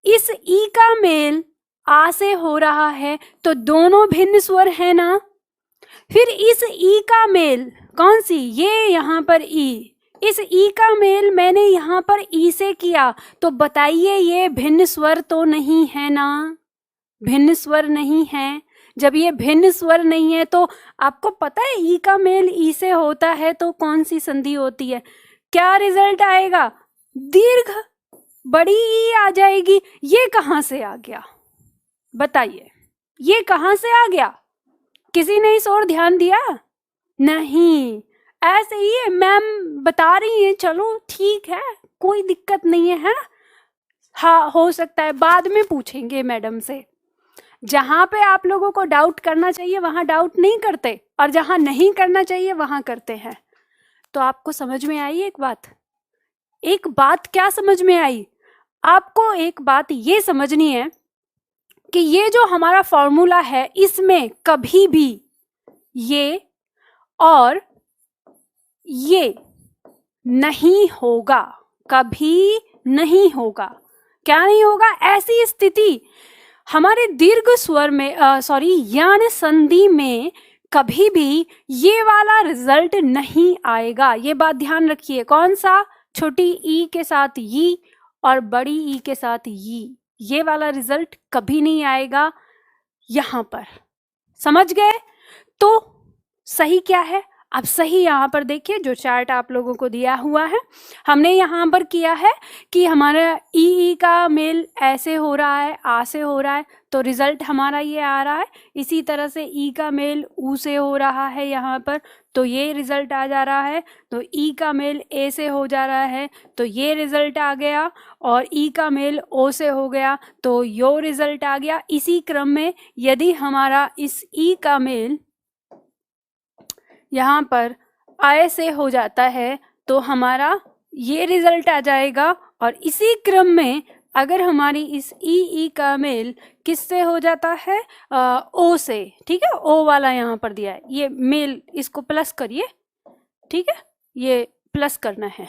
S1: इस ई का मेल आ से हो रहा है, तो दोनों भिन्न स्वर है ना। फिर इस ई का मेल कौन सी, ये यहाँ पर ई, इस ई का मेल मैंने यहाँ पर ई से किया, तो बताइए ये भिन्न स्वर तो नहीं है ना। भिन्न स्वर नहीं है। जब ये भिन्न स्वर नहीं है तो आपको पता है ई का मेल ई से होता है तो कौन सी संधि होती है? क्या रिजल्ट आएगा? दीर्घ, बड़ी ई आ जाएगी। ये कहाँ से आ गया बताइए, ये कहाँ से आ गया? किसी ने इस ओर ध्यान दिया? नहीं, ऐसे ही है, मैम बता रही है, चलो ठीक है, कोई दिक्कत नहीं है ना? हाँ, हो सकता है बाद में पूछेंगे मैडम से। जहाँ पे आप लोगों को डाउट करना चाहिए वहाँ डाउट नहीं करते, और जहाँ नहीं करना चाहिए वहाँ करते हैं। तो आपको समझ में आई एक बात? एक बात क्या समझ में आई? आपको एक बात ये समझनी है कि ये जो हमारा फॉर्मूला है इसमें कभी भी ये और ये नहीं होगा, कभी नहीं होगा। क्या नहीं होगा? ऐसी स्थिति हमारे दीर्घ स्वर में यान संधि में कभी भी ये वाला रिजल्ट नहीं आएगा। ये बात ध्यान रखिए। कौन सा? छोटी ई के साथ ई और बड़ी ई के साथ ई, ये वाला रिजल्ट कभी नहीं आएगा यहाँ पर। समझ गए? तो सही क्या है? अब सही यहाँ पर देखिए, जो चार्ट आप लोगों को दिया हुआ है, हमने यहाँ पर किया है कि हमारा ई का मेल ऐसे हो रहा है, आ से हो रहा है, तो रिजल्ट हमारा ये आ रहा है। इसी तरह से ई का मेल ऊ से हो रहा है यहाँ पर, तो ये रिजल्ट आ जा रहा है। तो ई का मेल ए से हो जा रहा है, तो ये रिजल्ट आ गया। और ई का मेल ओ से हो गया तो यो रिजल्ट आ गया। इसी क्रम में यदि हमारा इस ई का मेल यहाँ पर आय से हो जाता है तो हमारा ये रिजल्ट आ जाएगा। और इसी क्रम में अगर हमारी इस ई का मेल किससे हो जाता है? ओ से, ठीक है, ओ वाला यहाँ पर दिया है, ये मेल, इसको प्लस करिए, ठीक है, ये प्लस करना है।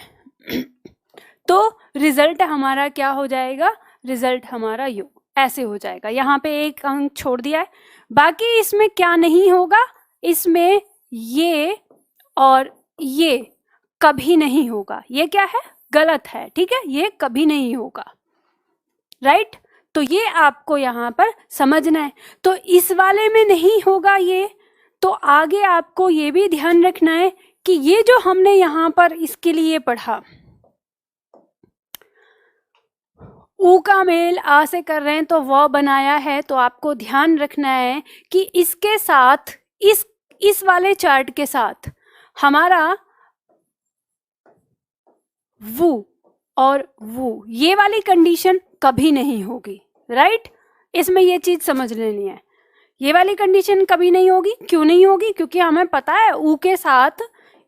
S1: तो रिजल्ट हमारा क्या हो जाएगा? रिजल्ट हमारा यो ऐसे हो जाएगा। यहाँ पे एक अंक छोड़ दिया है। बाकी इसमें क्या नहीं होगा? इसमें ये और ये कभी नहीं होगा। ये क्या है? गलत है, ठीक है, ये कभी नहीं होगा, राइट? तो ये आपको यहाँ पर समझना है। तो इस वाले में नहीं होगा ये, तो आगे आपको ये भी ध्यान रखना है कि ये जो हमने यहाँ पर इसके लिए पढ़ा, ऊ का मेल आ से कर रहे हैं तो वह बनाया है, तो आपको ध्यान रखना है कि इसके साथ इस वाले चार्ट के साथ हमारा वो और वो, ये वाली कंडीशन कभी नहीं होगी, राइट? इसमें ये चीज समझ लेनी है, ये वाली कंडीशन कभी नहीं होगी। क्यों नहीं होगी? क्योंकि हमें पता है ऊ के साथ,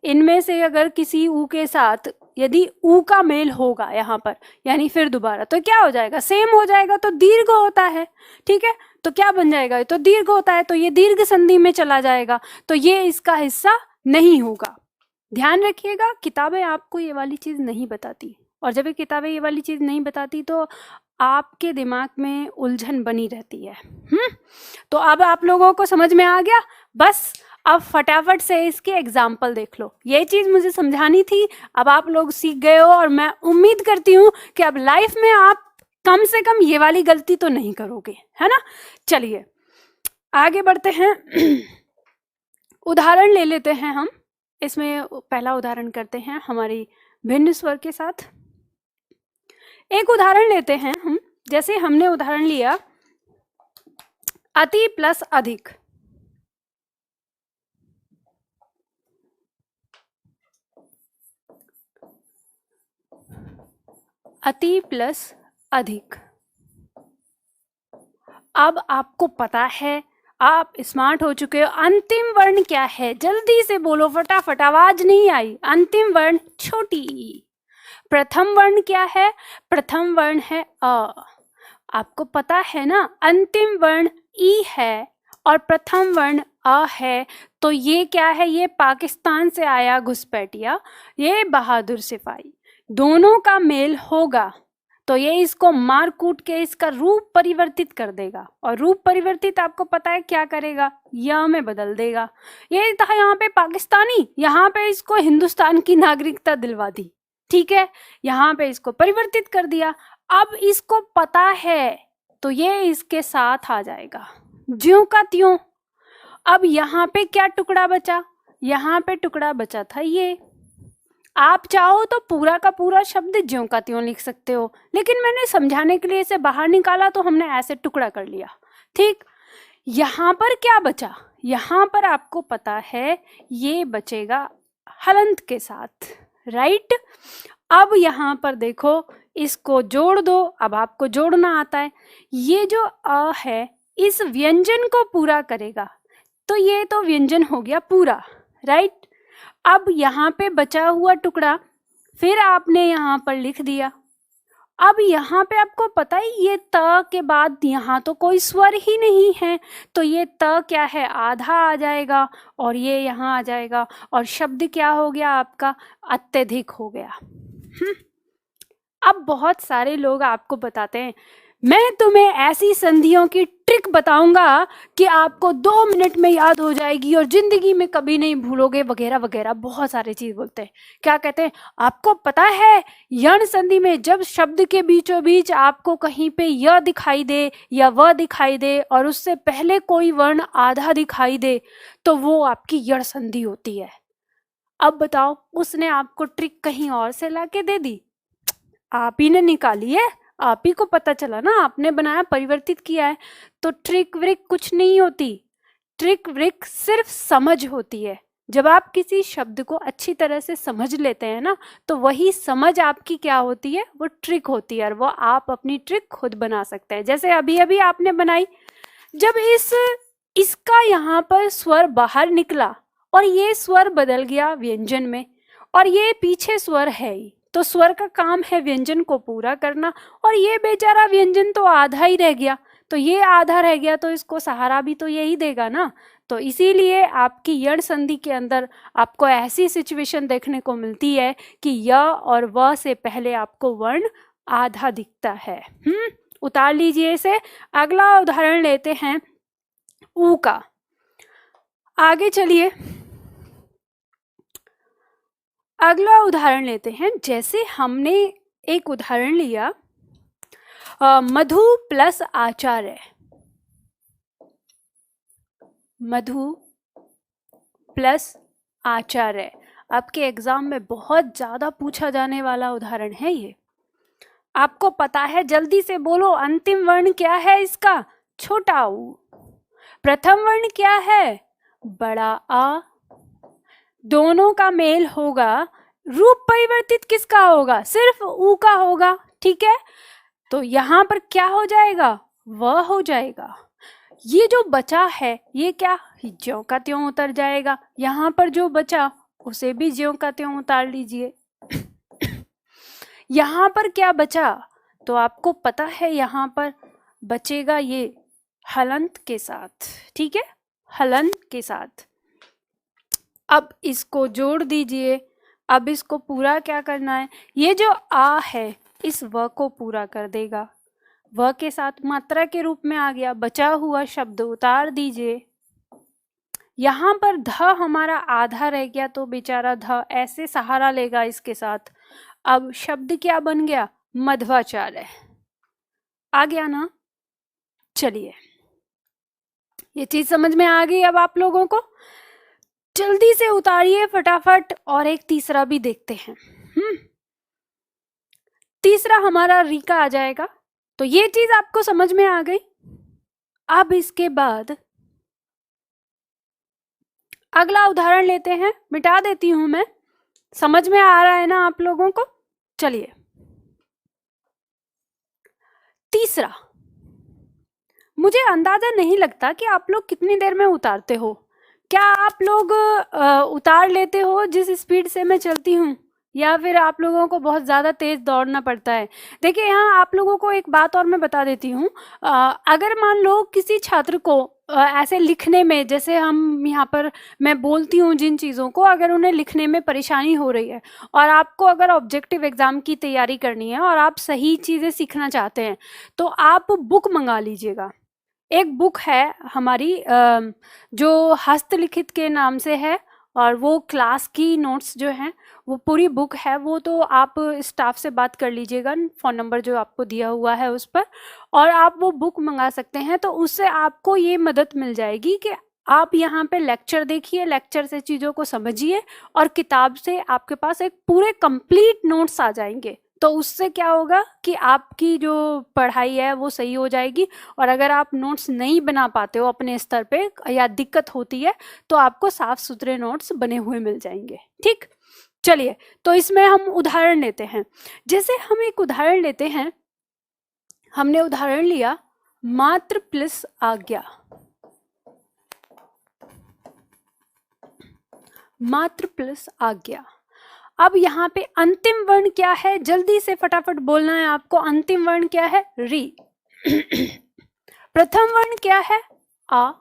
S1: इनमें से अगर किसी ऊ के साथ यदि ऊ का मेल होगा यहाँ पर, यानी फिर दोबारा, तो क्या हो जाएगा? सेम हो जाएगा, तो दीर्घ होता है, ठीक है, तो क्या बन जाएगा? तो दीर्घ होता है, तो ये दीर्घ संधि में चला जाएगा, तो ये इसका हिस्सा नहीं होगा। ध्यान रखिएगा, किताबें आपको ये वाली चीज नहीं बताती, और जब ये किताबें ये वाली चीज नहीं बताती तो आपके दिमाग में उलझन बनी रहती है। तो अब आप लोगों को समझ में आ गया। बस अब फटाफट से इसके एग्जाम्पल देख लो। ये चीज मुझे समझानी थी, अब आप लोग सीख गए हो, और मैं उम्मीद करती हूँ कि अब लाइफ में आप कम से कम ये वाली गलती तो नहीं करोगे, है ना? चलिए आगे बढ़ते हैं। उदाहरण ले लेते हैं हम। इसमें पहला उदाहरण करते हैं हमारी भिन्न स्वर के साथ। एक उदाहरण लेते हैं हम, जैसे हमने उदाहरण लिया अति प्लस अधिक। अति प्लस अधिक। अब आपको पता है, आप स्मार्ट हो चुके हो। अंतिम वर्ण क्या है? जल्दी से बोलो, फटाफट, आवाज नहीं आई। अंतिम वर्ण छोटी ई। प्रथम वर्ण क्या है? प्रथम वर्ण है अ। आपको पता है ना, अंतिम वर्ण ई है और प्रथम वर्ण अ है, तो ये क्या है? ये पाकिस्तान से आया घुसपैठिया, ये बहादुर सिपाही, दोनों का मेल होगा, तो ये इसको मार कूट के इसका रूप परिवर्तित कर देगा। और रूप परिवर्तित आपको पता है क्या करेगा? या में बदल देगा। ये था यहाँ पे पाकिस्तानी, यहाँ पे इसको हिंदुस्तान की नागरिकता दिलवा दी, ठीक है, यहाँ पे इसको परिवर्तित कर दिया। अब इसको पता है तो ये इसके साथ आ जाएगा ज्यों का त्यों। अब यहाँ पे क्या टुकड़ा बचा, यहाँ पे टुकड़ा बचा था ये। आप चाहो तो पूरा का पूरा शब्द ज्यों का त्यों लिख सकते हो, लेकिन मैंने समझाने के लिए इसे बाहर निकाला तो हमने ऐसे टुकड़ा कर लिया। ठीक, यहाँ पर क्या बचा, यहाँ पर आपको पता है ये बचेगा हलंत के साथ, राइट। अब यहाँ पर देखो, इसको जोड़ दो, अब आपको जोड़ना आता है। ये जो अ है इस व्यंजन को पूरा करेगा, तो ये तो व्यंजन हो गया पूरा, राइट। अब यहाँ पे बचा हुआ टुकड़ा फिर आपने यहाँ पर लिख दिया। अब यहाँ पे आपको पता ही ये त के बाद यहाँ तो कोई स्वर ही नहीं है, तो ये त क्या है, आधा आ जाएगा और ये यहाँ आ जाएगा और शब्द क्या हो गया आपका, अत्यधिक हो गया। अब बहुत सारे लोग आपको बताते हैं मैं तुम्हें ऐसी संधियों की ट्रिक बताऊंगा कि आपको 2 मिनट में याद हो जाएगी और जिंदगी में कभी नहीं भूलोगे, वगैरह वगैरह बहुत सारे चीज बोलते हैं। क्या कहते हैं, आपको पता है यण संधि में जब शब्द के बीचों बीच आपको कहीं पे य दिखाई दे या व दिखाई दे और उससे पहले कोई वर्ण आधा दिखाई दे तो वो आपकी यण संधि होती है। अब बताओ, उसने आपको ट्रिक कहीं और से लाके दे दी, आप ही ने निकाली है, आप ही को पता चला ना, आपने बनाया, परिवर्तित किया है। तो ट्रिक व्रिक कुछ नहीं होती, ट्रिक व्रिक सिर्फ समझ होती है। जब आप किसी शब्द को अच्छी तरह से समझ लेते हैं ना, तो वही समझ आपकी क्या होती है, वो ट्रिक होती है और वो आप अपनी ट्रिक खुद बना सकते हैं। जैसे अभी अभी आपने बनाई, जब इसका यहाँ पर स्वर बाहर निकला और ये स्वर बदल गया व्यंजन में और ये पीछे स्वर है ही, तो स्वर का काम है व्यंजन को पूरा करना और ये बेचारा व्यंजन तो आधा ही रह गया, तो ये आधा रह गया तो इसको सहारा भी तो यही देगा ना। तो इसीलिए आपकी यण संधि के अंदर आपको ऐसी सिचुएशन देखने को मिलती है कि य और व से पहले आपको वर्ण आधा दिखता है। उतार लीजिए इसे। अगला उदाहरण लेते हैं ऊ का। आगे चलिए, अगला उदाहरण लेते हैं। जैसे हमने एक उदाहरण लिया मधु प्लस आचार्य, मधु प्लस आचार्य आपके एग्जाम में बहुत ज्यादा पूछा जाने वाला उदाहरण है ये। आपको पता है, जल्दी से बोलो, अंतिम वर्ण क्या है इसका, छोटा ऊ। प्रथम वर्ण क्या है, बड़ा आ। दोनों का मेल होगा, रूप परिवर्तित किसका होगा, सिर्फ ऊ का होगा, ठीक है। तो यहाँ पर क्या हो जाएगा, वह हो जाएगा। ये जो बचा है ये क्या, ज्यों का त्यों उतर जाएगा। यहाँ पर जो बचा उसे भी ज्यों का त्यों उतार लीजिए। यहाँ पर क्या बचा, तो आपको पता है यहाँ पर बचेगा ये हलंत के साथ, ठीक है, हलंत के साथ। अब इसको जोड़ दीजिए। अब इसको पूरा क्या करना है, ये जो आ है इस व को पूरा कर देगा, व के साथ मात्रा के रूप में आ गया। बचा हुआ शब्द उतार दीजिए। यहाँ पर ध हमारा आधा रह गया तो बेचारा ध ऐसे सहारा लेगा इसके साथ। अब शब्द क्या बन गया, मध्वाचार्य। आ गया ना। चलिए, ये चीज समझ में आ गई अब आप लोगों को। जल्दी से उतारिए फटाफट। और एक तीसरा भी देखते हैं। तीसरा हमारा रीका आ जाएगा। तो ये चीज आपको समझ में आ गई। अब इसके बाद अगला उदाहरण लेते हैं। मिटा देती हूं मैं, समझ में आ रहा है ना आप लोगों को। चलिए, तीसरा। मुझे अंदाजा नहीं लगता कि आप लोग कितनी देर में उतारते हो। क्या आप लोग उतार लेते हो जिस स्पीड से मैं चलती हूँ, या फिर आप लोगों को बहुत ज़्यादा तेज़ दौड़ना पड़ता है। देखिए, यहाँ आप लोगों को एक बात और मैं बता देती हूँ। अगर मान लो किसी छात्र को ऐसे लिखने में, जैसे हम यहाँ पर मैं बोलती हूँ जिन चीज़ों को, अगर उन्हें लिखने में परेशानी हो रही है और आपको अगर ऑब्जेक्टिव एग्ज़ाम की तैयारी करनी है और आप सही चीज़ें सीखना चाहते हैं, तो आप बुक मंगा लीजिएगा। एक बुक है हमारी जो हस्तलिखित के नाम से है, और वो क्लास की नोट्स जो हैं वो पूरी बुक है, वो तो आप स्टाफ से बात कर लीजिएगा, फ़ोन नंबर जो आपको दिया हुआ है उस पर, और आप वो बुक मंगा सकते हैं। तो उससे आपको ये मदद मिल जाएगी कि आप यहाँ पे लेक्चर देखिए, लेक्चर से चीज़ों को समझिए, और किताब से आपके पास एक पूरे कंप्लीट नोट्स आ जाएंगे। तो उससे क्या होगा कि आपकी जो पढ़ाई है वो सही हो जाएगी। और अगर आप नोट्स नहीं बना पाते हो अपने स्तर पे या दिक्कत होती है तो आपको साफ सुथरे नोट्स बने हुए मिल जाएंगे। ठीक, चलिए तो इसमें हम उदाहरण लेते हैं। जैसे हम एक उदाहरण लेते हैं, हमने उदाहरण लिया मात्र प्लस आज्ञा। मात्र प्लस आज्ञा। अब यहाँ पे अंतिम वर्ण क्या है, जल्दी से फटाफट बोलना है आपको। अंतिम वर्ण क्या है, री। प्रथम वर्ण क्या है, आ।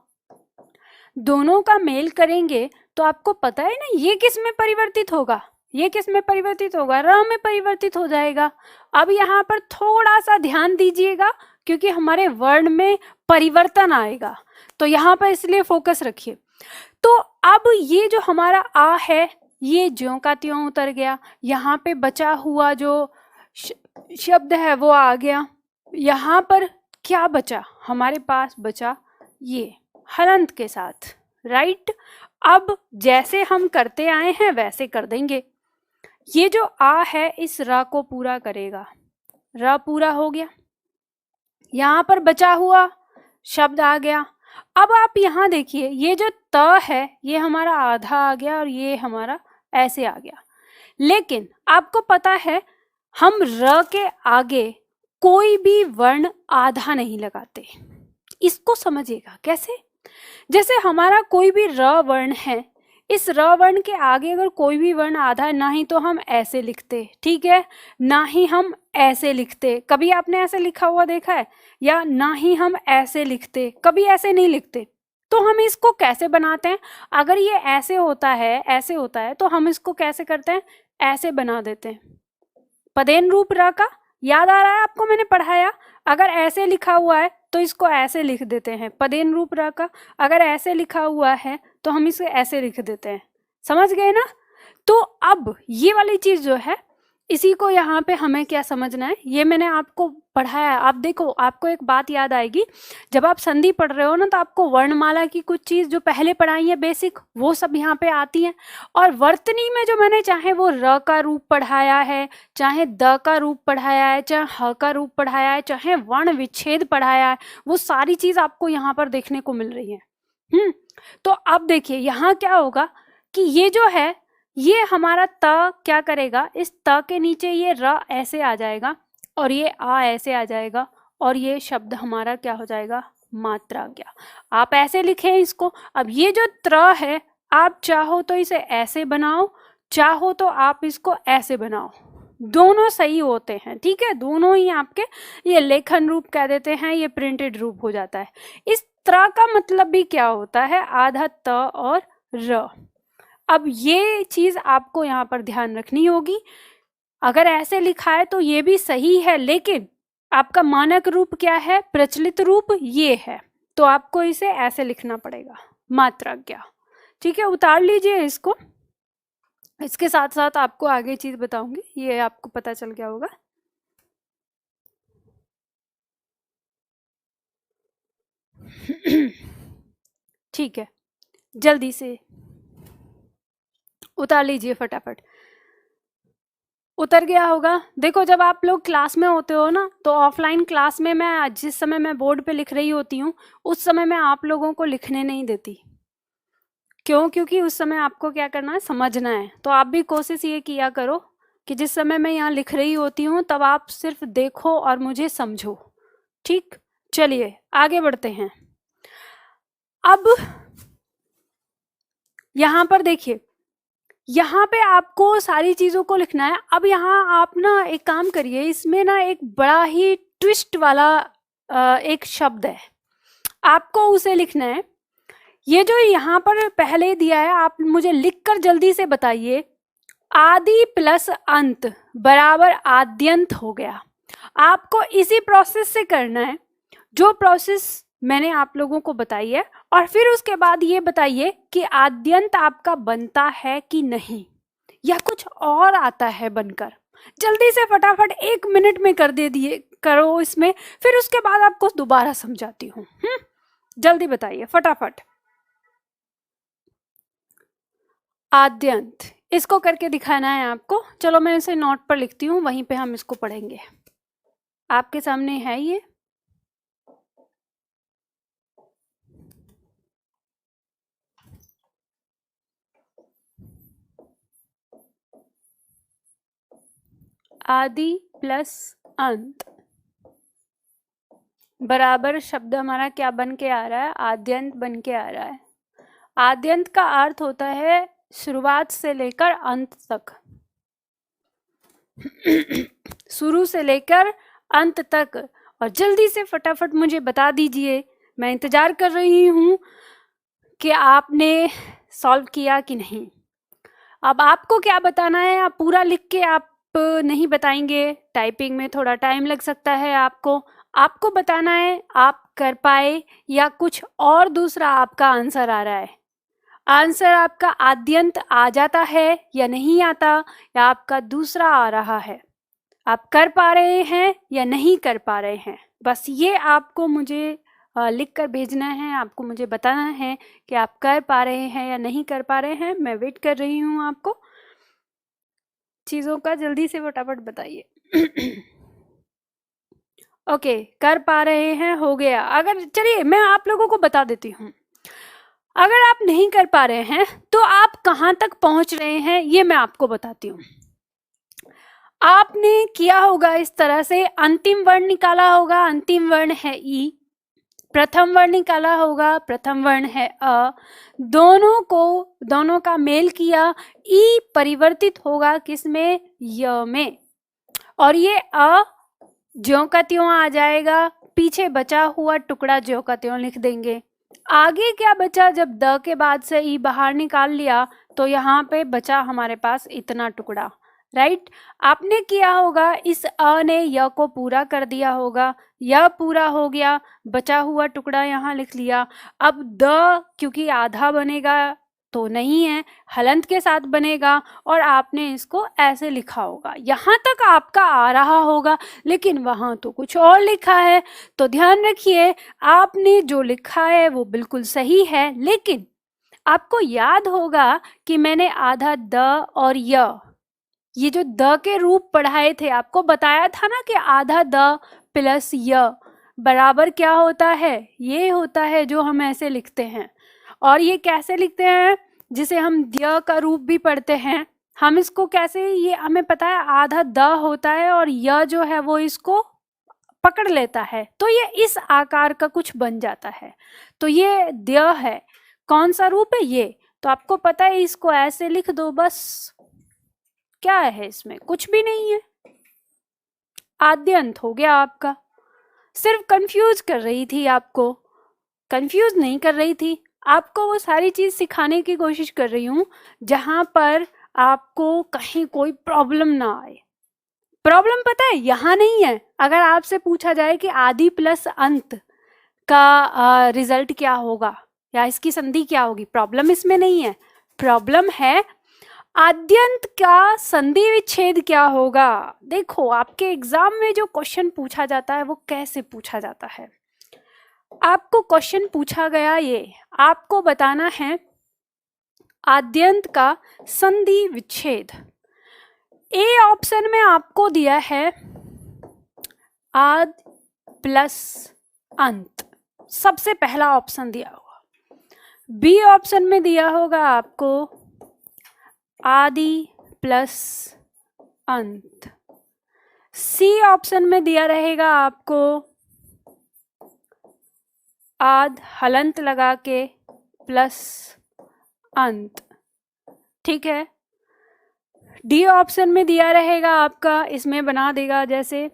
S1: दोनों का मेल करेंगे तो आपको पता है ना ये किस में परिवर्तित होगा, ये किस में परिवर्तित होगा, र में परिवर्तित हो जाएगा। अब यहाँ पर थोड़ा सा ध्यान दीजिएगा क्योंकि हमारे वर्ण में परिवर्तन आएगा, तो यहाँ पर इसलिए फोकस रखिए। तो अब ये जो हमारा आ है ये ज्यों का त्यों उतर गया, यहाँ पे बचा हुआ जो शब्द है वो आ गया। यहाँ पर क्या बचा, हमारे पास बचा ये हलंत के साथ, राइट। अब जैसे हम करते आए हैं वैसे कर देंगे। ये जो आ है इस र को पूरा करेगा, र पूरा हो गया, यहाँ पर बचा हुआ शब्द आ गया। अब आप यहाँ देखिए ये जो त है ये हमारा आधा आ गया और ये हमारा ऐसे आ गया। लेकिन आपको पता है हम र के आगे कोई भी वर्ण आधा नहीं लगाते। इसको समझिएगा कैसे, जैसे हमारा कोई भी र वर्ण है, इस र वर्ण के आगे अगर कोई भी वर्ण आधा है, ना ही तो हम ऐसे लिखते, ठीक है, ना ही हम ऐसे लिखते। कभी आपने ऐसे लिखा हुआ देखा है, या ना ही हम ऐसे लिखते, कभी ऐसे नहीं लिखते। तो हम इसको कैसे बनाते हैं, अगर ये ऐसे होता है, ऐसे होता है, तो हम इसको कैसे करते हैं, ऐसे बना देते हैं। पदेन रूप र का याद आ रहा है आपको, मैंने पढ़ाया। अगर ऐसे लिखा हुआ है तो इसको ऐसे लिख देते हैं, पदेन रूप र का। अगर ऐसे लिखा हुआ है तो हम इसे ऐसे लिख देते हैं, समझ गए ना। तो अब ये वाली चीज जो है इसी को यहाँ पे हमें क्या समझना है, ये मैंने आपको पढ़ाया। आप देखो, आपको एक बात याद आएगी, जब आप संधि पढ़ रहे हो ना तो आपको वर्णमाला की कुछ चीज जो पहले पढ़ाई है बेसिक, वो सब यहाँ पे आती है। और वर्तनी में जो मैंने चाहे वो र का रूप पढ़ाया है, चाहे द का रूप पढ़ाया है, चाहे ह का रूप पढ़ाया है, चाहे वर्ण विच्छेद पढ़ाया है, वो सारी चीज आपको यहाँ पर देखने को मिल रही है। तो अब देखिए यहाँ क्या होगा कि ये जो है ये हमारा त क्या करेगा, इस त के नीचे ये र ऐसे आ जाएगा और ये आ ऐसे आ जाएगा, और ये शब्द हमारा क्या हो जाएगा, मात्रा आज्ञा। आप ऐसे लिखें इसको। अब ये जो त्र है आप चाहो तो इसे ऐसे बनाओ, चाहो तो आप इसको ऐसे बनाओ, दोनों सही होते हैं, ठीक है। दोनों ही आपके ये लेखन रूप कह देते हैं, ये प्रिंटेड रूप हो जाता है। इस त्र का मतलब भी क्या होता है, आधा त और र। अब ये चीज आपको यहाँ पर ध्यान रखनी होगी। अगर ऐसे लिखा है तो ये भी सही है, लेकिन आपका मानक रूप क्या है, प्रचलित रूप ये है, तो आपको इसे ऐसे लिखना पड़ेगा, मात्रा आज्ञा, ठीक है। उतार लीजिए इसको, इसके साथ साथ आपको आगे चीज बताऊंगी, ये आपको पता चल गया होगा। ठीक है, जल्दी से उतार लीजिए फटाफट। उतर गया होगा। देखो जब आप लोग क्लास में होते हो ना, तो ऑफलाइन क्लास में मैं जिस समय मैं बोर्ड पे लिख रही होती हूँ उस समय मैं आप लोगों को लिखने नहीं देती। क्यों? क्योंकि उस समय आपको क्या करना है, समझना है। तो आप भी कोशिश ये किया करो कि जिस समय मैं यहाँ लिख रही होती हूँ तब आप सिर्फ देखो और मुझे समझो, ठीक। चलिए आगे बढ़ते हैं। अब यहाँ पर देखिए, यहाँ पे आपको सारी चीजों को लिखना है। अब यहाँ आप ना एक काम करिए, इसमें ना एक बड़ा ही ट्विस्ट वाला एक शब्द है, आपको उसे लिखना है। ये जो यहाँ पर पहले दिया है आप मुझे लिखकर जल्दी से बताइए, आदि प्लस अंत बराबर आद्यंत हो गया। आपको इसी प्रोसेस से करना है, जो प्रोसेस मैंने आप लोगों को बताई है, और फिर उसके बाद ये बताइए कि आद्यंत आपका बनता है कि नहीं, या कुछ और आता है बनकर। जल्दी से फटाफट 1 मिनट में कर दे दिए करो इसमें, फिर उसके बाद आपको दोबारा समझाती हूँ। जल्दी बताइए फटाफट। आद्यंत, इसको करके दिखाना है आपको। चलो मैं इसे नोट पर लिखती हूँ, वहीं पे हम इसको पढ़ेंगे। आपके सामने है ये। आदि प्लस अंत बराबर शब्द हमारा क्या बन के आ रहा है? आद्यंत बन के आ रहा है। आद्यंत का अर्थ होता है शुरुआत से लेकर अंत तक। शुरू से लेकर अंत तक। और जल्दी से फटाफट मुझे बता दीजिए, मैं इंतजार कर रही हूँ कि आपने सॉल्व किया कि नहीं। अब आपको क्या बताना है, आप पूरा लिख के आप नहीं बताएंगे, टाइपिंग में थोड़ा टाइम लग सकता है आपको बताना है आप कर पाए या कुछ और दूसरा आपका आंसर आ रहा है। आंसर आपका आद्यंत आ जाता है या नहीं आता, या आपका दूसरा आ रहा है। आप कर पा रहे हैं या नहीं कर पा रहे हैं, बस ये आपको मुझे लिख कर भेजना है। आपको मुझे बताना है कि आप कर पा रहे हैं या नहीं कर पा रहे हैं। मैं वेट कर रही हूँ आपको चीज़ों का, जल्दी से फटाफट बताइए। ओके, कर पा रहे हैं, हो गया। अगर चलिए मैं आप लोगों को बता देती हूँ, अगर आप नहीं कर पा रहे हैं तो आप कहाँ तक पहुँच रहे हैं ये मैं आपको बताती हूँ। आपने किया होगा इस तरह से, अंतिम वर्ण निकाला होगा, अंतिम वर्ण है ई। प्रथम वर्ण निकाला होगा, प्रथम वर्ण है अ। दोनों का मेल किया, ई परिवर्तित होगा किसमें? य में। और ये अ ज्यों का त्यों आ जाएगा, पीछे बचा हुआ टुकड़ा ज्यों का त्यों लिख देंगे। आगे क्या बचा? जब द के बाद से ई बाहर निकाल लिया तो यहाँ पे बचा हमारे पास इतना टुकड़ा, राइट। आपने किया होगा इस अ ने य को पूरा कर दिया होगा, यह पूरा हो गया, बचा हुआ टुकड़ा यहाँ लिख लिया। अब द क्योंकि आधा बनेगा तो नहीं है, हलंत के साथ बनेगा और आपने इसको ऐसे लिखा होगा। यहाँ तक आपका आ रहा होगा, लेकिन वहाँ तो कुछ और लिखा है। तो ध्यान रखिए, आपने जो लिखा है वो बिल्कुल सही है, लेकिन आपको याद होगा कि मैंने आधा द और ये जो द के रूप पढ़ाए थे, आपको बताया था ना कि आधा द प्लस य बराबर क्या होता है? ये होता है जो हम ऐसे लिखते हैं। और ये कैसे लिखते हैं? जिसे हम य का रूप भी पढ़ते हैं, हम इसको कैसे, ये हमें पता है आधा द होता है और य जो है वो इसको पकड़ लेता है, तो ये इस आकार का कुछ बन जाता है। तो ये द है। कौन सा रूप है? ये। तो आपको पता है, इसको ऐसे लिख दो बस। क्या है इसमें? कुछ भी नहीं है, आद्यंत हो गया आपका। सिर्फ कंफ्यूज कर रही थी आपको, कंफ्यूज नहीं कर रही थी, आपको वो सारी चीज सिखाने की कोशिश कर रही हूँ जहां पर आपको कहीं कोई प्रॉब्लम ना आए। प्रॉब्लम पता है यहाँ नहीं है। अगर आपसे पूछा जाए कि आदि प्लस अंत का रिजल्ट क्या होगा या इसकी संधि क्या होगी, प्रॉब्लम इसमें नहीं है। प्रॉब्लम है आद्यंत का संधि विच्छेद क्या होगा। देखो आपके एग्जाम में जो क्वेश्चन पूछा जाता है वो कैसे पूछा जाता है। आपको क्वेश्चन पूछा गया, ये आपको बताना है आद्यंत का संधि विच्छेद। ए ऑप्शन में आपको दिया है आद प्लस अंत, सबसे पहला ऑप्शन दिया होगा। बी ऑप्शन में दिया होगा आपको आदि प्लस अंत। सी ऑप्शन में दिया रहेगा आपको आद हलंत लगा के प्लस अंत, ठीक है। डी ऑप्शन में दिया रहेगा आपका, इसमें बना देगा जैसे,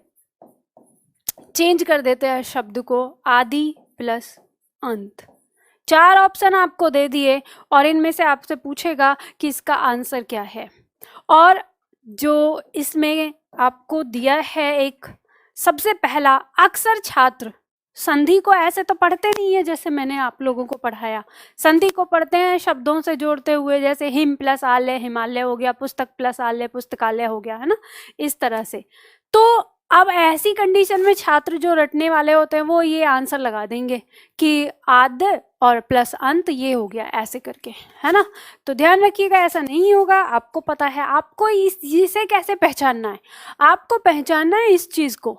S1: चेंज कर देते हैं शब्द को, आदि प्लस अंत। 4 ऑप्शन आपको दे दिए और इनमें से आपसे पूछेगा कि इसका आंसर क्या है। और जो इसमें आपको दिया है एक सबसे पहला, अक्सर छात्र संधि को ऐसे तो पढ़ते नहीं है जैसे मैंने आप लोगों को पढ़ाया। संधि को पढ़ते हैं शब्दों से जोड़ते हुए, जैसे हिम प्लस आलय हिमालय हो गया, पुस्तक प्लस आलय पुस्तकालय हो गया, है ना, इस तरह से। तो अब ऐसी कंडीशन में छात्र जो रटने वाले होते हैं वो ये आंसर लगा देंगे कि आद्य और प्लस अंत ये हो गया, ऐसे करके, है ना। तो ध्यान रखिएगा, ऐसा नहीं होगा। आपको पता है आपको इसे कैसे पहचानना है। आपको पहचानना है इस चीज को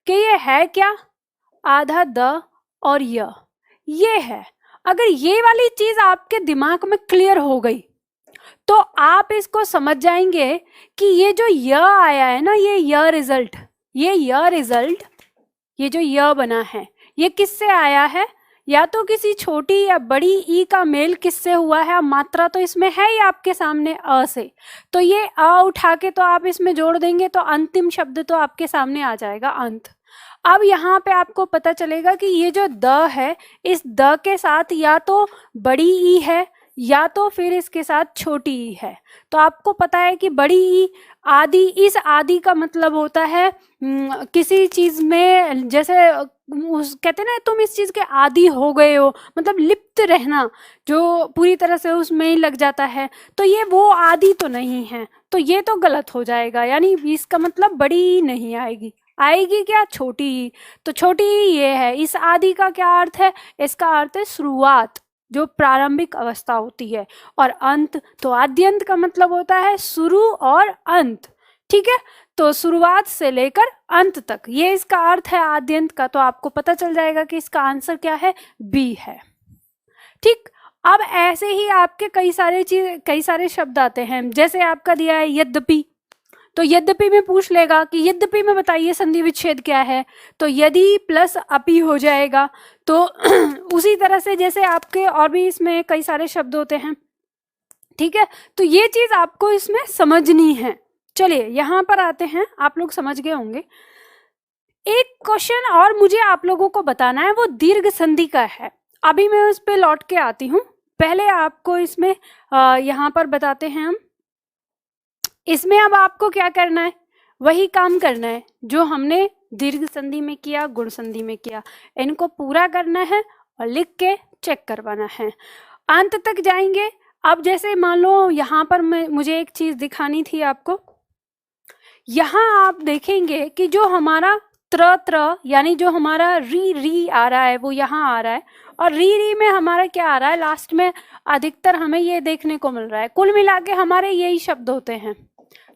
S1: कि ये है क्या, आधा द और ये है। अगर ये वाली चीज आपके दिमाग में क्लियर हो गई तो आप इसको समझ जाएंगे कि ये जो आया है ना, ये रिजल्ट, ये जो बना है ये किससे आया है, या तो किसी छोटी या बड़ी ई का मेल किससे हुआ है। मात्रा तो इसमें है ही आपके सामने अ से, तो ये अ उठा के तो आप इसमें जोड़ देंगे तो अंतिम शब्द तो आपके सामने आ जाएगा अंत। अब यहाँ पे आपको पता चलेगा कि ये जो द है, इस द के साथ या तो बड़ी ई है या तो फिर इसके साथ छोटी ई है। तो आपको पता है कि बड़ी ई आदि, इस आदि का मतलब होता है किसी चीज में, जैसे कहते हैं ना तुम इस चीज के आदि हो गए हो, मतलब लिप्त रहना, जो पूरी तरह से उसमें ही लग जाता है। तो ये वो आदि तो नहीं है, तो ये तो गलत हो जाएगा, यानी इसका मतलब बड़ी ई नहीं आएगी, आएगी क्या, छोटी ई। तो छोटी ई ये है। इस आदि का क्या अर्थ है, इसका अर्थ है शुरुआत, जो प्रारंभिक अवस्था होती है। और अंत, तो आद्यंत का मतलब होता है शुरू और अंत, ठीक है। तो शुरुआत से लेकर अंत तक, ये इसका अर्थ है आद्यंत का। तो आपको पता चल जाएगा कि इसका आंसर क्या है, बी है, ठीक। अब ऐसे ही आपके कई सारे शब्द आते हैं, जैसे आपका दिया है यद्यपि। तो यद्यपि में पूछ लेगा कि यद्यपि में बताइए संधि विच्छेद क्या है, तो यदि प्लस अपि हो जाएगा। तो उसी तरह से जैसे आपके और भी इसमें कई सारे शब्द होते हैं, ठीक है। तो ये चीज आपको इसमें समझनी है। चलिए यहाँ पर आते हैं, आप लोग समझ गए होंगे। एक क्वेश्चन और मुझे आप लोगों को बताना है, वो दीर्घ संधि का है। अभी मैं उस पर लौट के आती हूँ, पहले आपको इसमें यहाँ पर बताते हैं हम। इसमें अब आपको क्या करना है, वही काम करना है जो हमने दीर्घ संधि में किया, गुण संधि में किया। इनको पूरा करना है और लिख के चेक करवाना है, अंत तक जाएंगे। अब जैसे मान लो यहाँ पर मुझे एक चीज दिखानी थी आपको। यहाँ आप देखेंगे कि जो हमारा त्र यानी जो हमारा री आ रहा है वो यहाँ आ रहा है, और री में हमारा क्या आ रहा है, लास्ट में अधिकतर हमें ये देखने को मिल रहा है। कुल मिला के हमारे यही शब्द होते हैं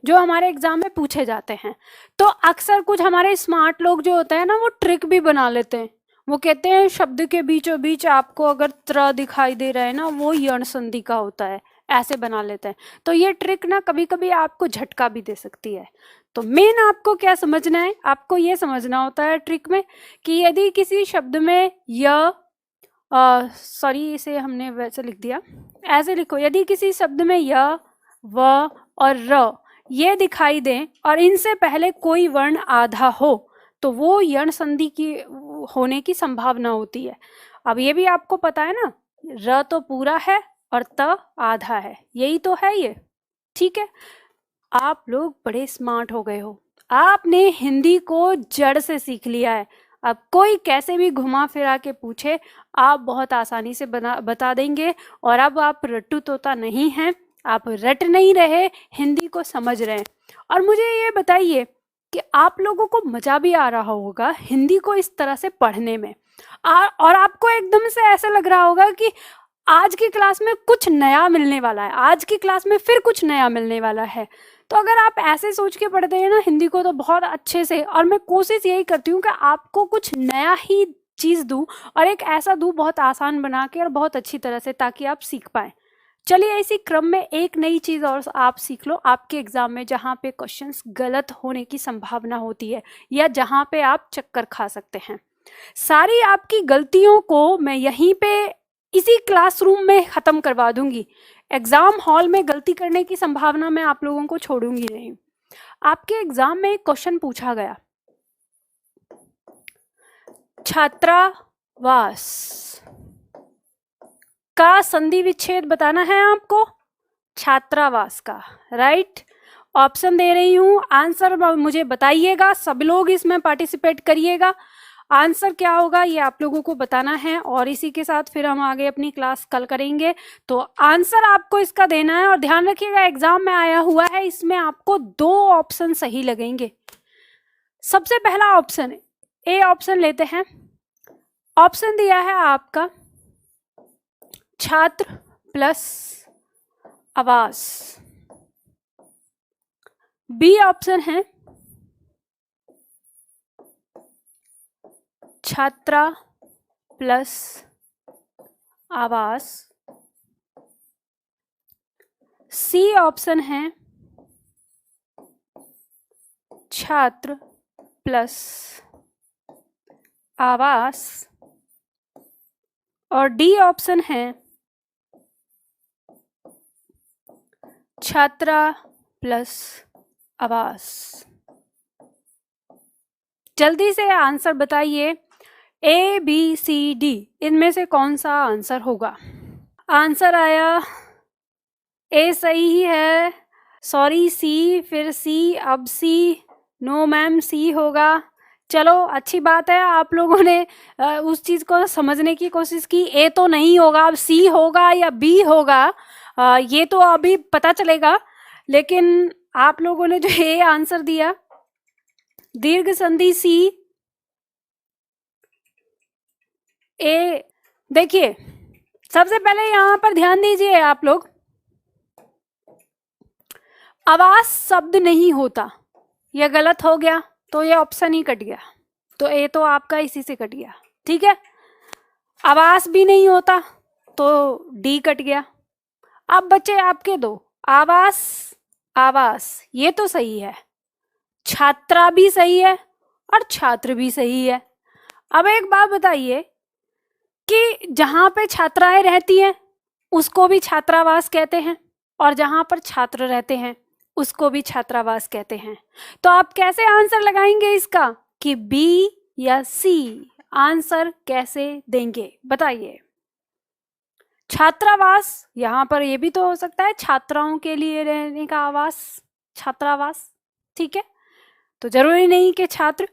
S1: जो हमारे एग्जाम में पूछे जाते हैं। तो अक्सर कुछ हमारे स्मार्ट लोग जो होते हैं ना, वो ट्रिक भी बना लेते हैं। वो कहते हैं शब्द के बीचों बीच आपको अगर त्र दिखाई दे रहा है ना, वो यण संधि का होता है, ऐसे बना लेते हैं। तो ये ट्रिक ना कभी कभी आपको झटका भी दे सकती है। तो मेन आपको क्या समझना है, आपको ये समझना होता है ट्रिक में कि यदि किसी शब्द में सॉरी इसे हमने वैसे लिख दिया, ऐसे लिखो, यदि किसी शब्द में य, व और र ये दिखाई दें और इनसे पहले कोई वर्ण आधा हो तो वो यण संधि की होने की संभावना होती है। अब ये भी आपको पता है ना, र तो पूरा है और त आधा है, यही तो है ये, ठीक है। आप लोग बड़े स्मार्ट हो गए हो, आपने हिंदी को जड़ से सीख लिया है। अब कोई कैसे भी घुमा फिरा के पूछे, आप बहुत आसानी से बता देंगे। और अब आप रट्टू तोता नहीं हैं, आप रट नहीं रहे, हिंदी को समझ रहे हैं। और मुझे ये बताइए कि आप लोगों को मजा भी आ रहा होगा हिंदी को इस तरह से पढ़ने में, और आपको एकदम से ऐसा लग रहा होगा कि आज की क्लास में कुछ नया मिलने वाला है, आज की क्लास में फिर कुछ नया मिलने वाला है। तो अगर आप ऐसे सोच के पढ़ते हैं ना हिंदी को, तो बहुत अच्छे से, और मैं कोशिश यही करती हूँ कि आपको कुछ नया ही चीज़ दूँ, और एक ऐसा दूँ बहुत आसान बना के और बहुत अच्छी तरह से, ताकि आप सीख पाएँ। चलिए इसी क्रम में एक नई चीज़ और आप सीख लो आपके एग्जाम में, जहाँ पे क्वेश्चंस गलत होने की संभावना होती है या जहाँ पे आप चक्कर खा सकते हैं। सारी आपकी गलतियों को मैं यहीं पे इसी क्लासरूम में ख़त्म करवा दूंगी। एग्जाम हॉल में गलती करने की संभावना मैं आप लोगों को छोड़ूंगी नहीं। आपके एग्जाम में एक क्वेश्चन पूछा गया, छात्रावास का संधि विच्छेद बताना है आपको, छात्रावास का, राइट। ऑप्शन दे रही हूँ, आंसर मुझे बताइएगा, सब लोग इसमें पार्टिसिपेट करिएगा। आंसर क्या होगा ये आप लोगों को बताना है, और इसी के साथ फिर हम आगे अपनी क्लास कल करेंगे। तो आंसर आपको इसका देना है, और ध्यान रखिएगा एग्जाम में आया हुआ है, इसमें आपको 2 ऑप्शन सही लगेंगे। सबसे पहला ऑप्शन, ए ऑप्शन लेते हैं। ऑप्शन दिया है आपका छात्र प्लस आवास। बी ऑप्शन है छात्रा प्लस आवास। सी ऑप्शन है छात्र प्लस आवास। और डी ऑप्शन है छात्रा प्लस आवास। जल्दी से आंसर बताइए, ए बी सी डी इनमें से कौन सा आंसर होगा? आंसर आया ए सही ही है, सॉरी सी, फिर सी, अब सी, नो मैम सी होगा। चलो अच्छी बात है, आप लोगों ने उस चीज़ को समझने की कोशिश की। ए तो नहीं होगा, अब सी होगा या बी होगा ये तो अभी पता चलेगा, लेकिन आप लोगों ने जो ए आंसर दिया, दीर्घ संधि सी, ए। देखिए सबसे पहले यहाँ पर ध्यान दीजिए आप लोग, आवास शब्द नहीं होता, ये गलत हो गया तो ये ऑप्शन ही कट गया, तो ए तो आपका इसी से कट गया, ठीक है। आवास भी नहीं होता तो डी कट गया। अब बचे आपके 2, आवास आवास, ये तो सही है, छात्रा भी सही है और छात्र भी सही है। अब एक बात बताइए कि जहाँ पे छात्राएं रहती हैं उसको भी छात्रावास कहते हैं, और जहाँ पर छात्र रहते हैं उसको भी छात्रावास कहते हैं। तो आप कैसे आंसर लगाएंगे इसका कि बी या सी? आंसर कैसे देंगे बताइए? छात्रावास, यहाँ पर ये भी तो हो सकता है छात्राओं के लिए रहने का आवास, छात्रावास, ठीक है, तो जरूरी नहीं कि छात्र।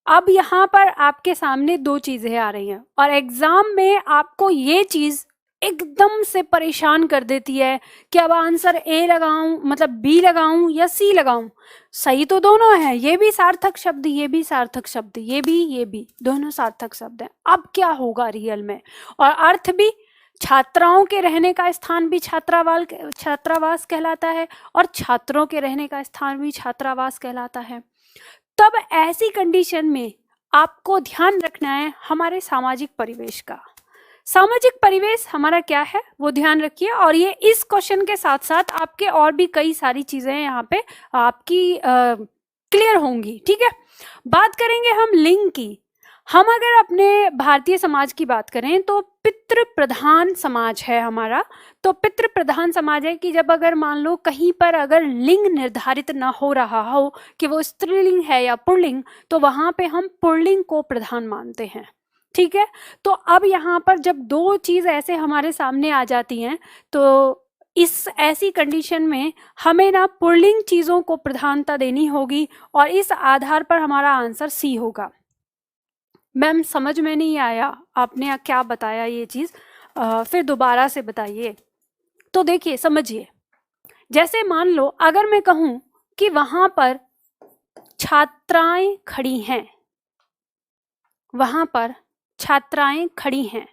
S1: अब यहाँ पर आपके सामने 2 चीजें आ रही हैं, और एग्जाम में आपको ये चीज एकदम से परेशान कर देती है कि अब आंसर ए लगाऊं, मतलब बी लगाऊं या सी लगाऊं। सही तो दोनों है, ये भी सार्थक शब्द, ये भी सार्थक शब्द, ये भी दोनों सार्थक शब्द हैं। अब क्या होगा रियल में? और अर्थ भी, छात्राओं के रहने का स्थान भी छात्रावास कहलाता है, और छात्रों के रहने का स्थान भी छात्रावास कहलाता है। तब ऐसी कंडीशन में आपको ध्यान रखना है हमारे सामाजिक परिवेश का। सामाजिक परिवेश हमारा क्या है वो ध्यान रखिए, और ये इस क्वेश्चन के साथ साथ आपके और भी कई सारी चीजें यहाँ पे आपकी क्लियर होंगी, ठीक है। बात करेंगे हम लिंग की। हम अगर अपने भारतीय समाज की बात करें तो पितृ प्रधान समाज है हमारा। तो पितृ प्रधान समाज है कि जब अगर मान लो कहीं पर अगर लिंग निर्धारित ना हो रहा हो कि वो स्त्रीलिंग है या पुल्लिंग, तो वहां पे हम पुल्लिंग को प्रधान मानते हैं, ठीक है। तो अब यहाँ पर जब 2 चीज ऐसे हमारे सामने आ जाती हैं, तो इस ऐसी कंडीशन में हमें ना पुल्लिंग चीजों को प्रधानता देनी होगी, और इस आधार पर हमारा आंसर सी होगा। मैम समझ में नहीं आया, आपने क्या बताया ये चीज़, फिर दोबारा से बताइए। तो देखिए समझिए, जैसे मान लो अगर मैं कहूँ कि वहाँ पर छात्राएं खड़ी हैं, वहाँ पर छात्राएं खड़ी हैं,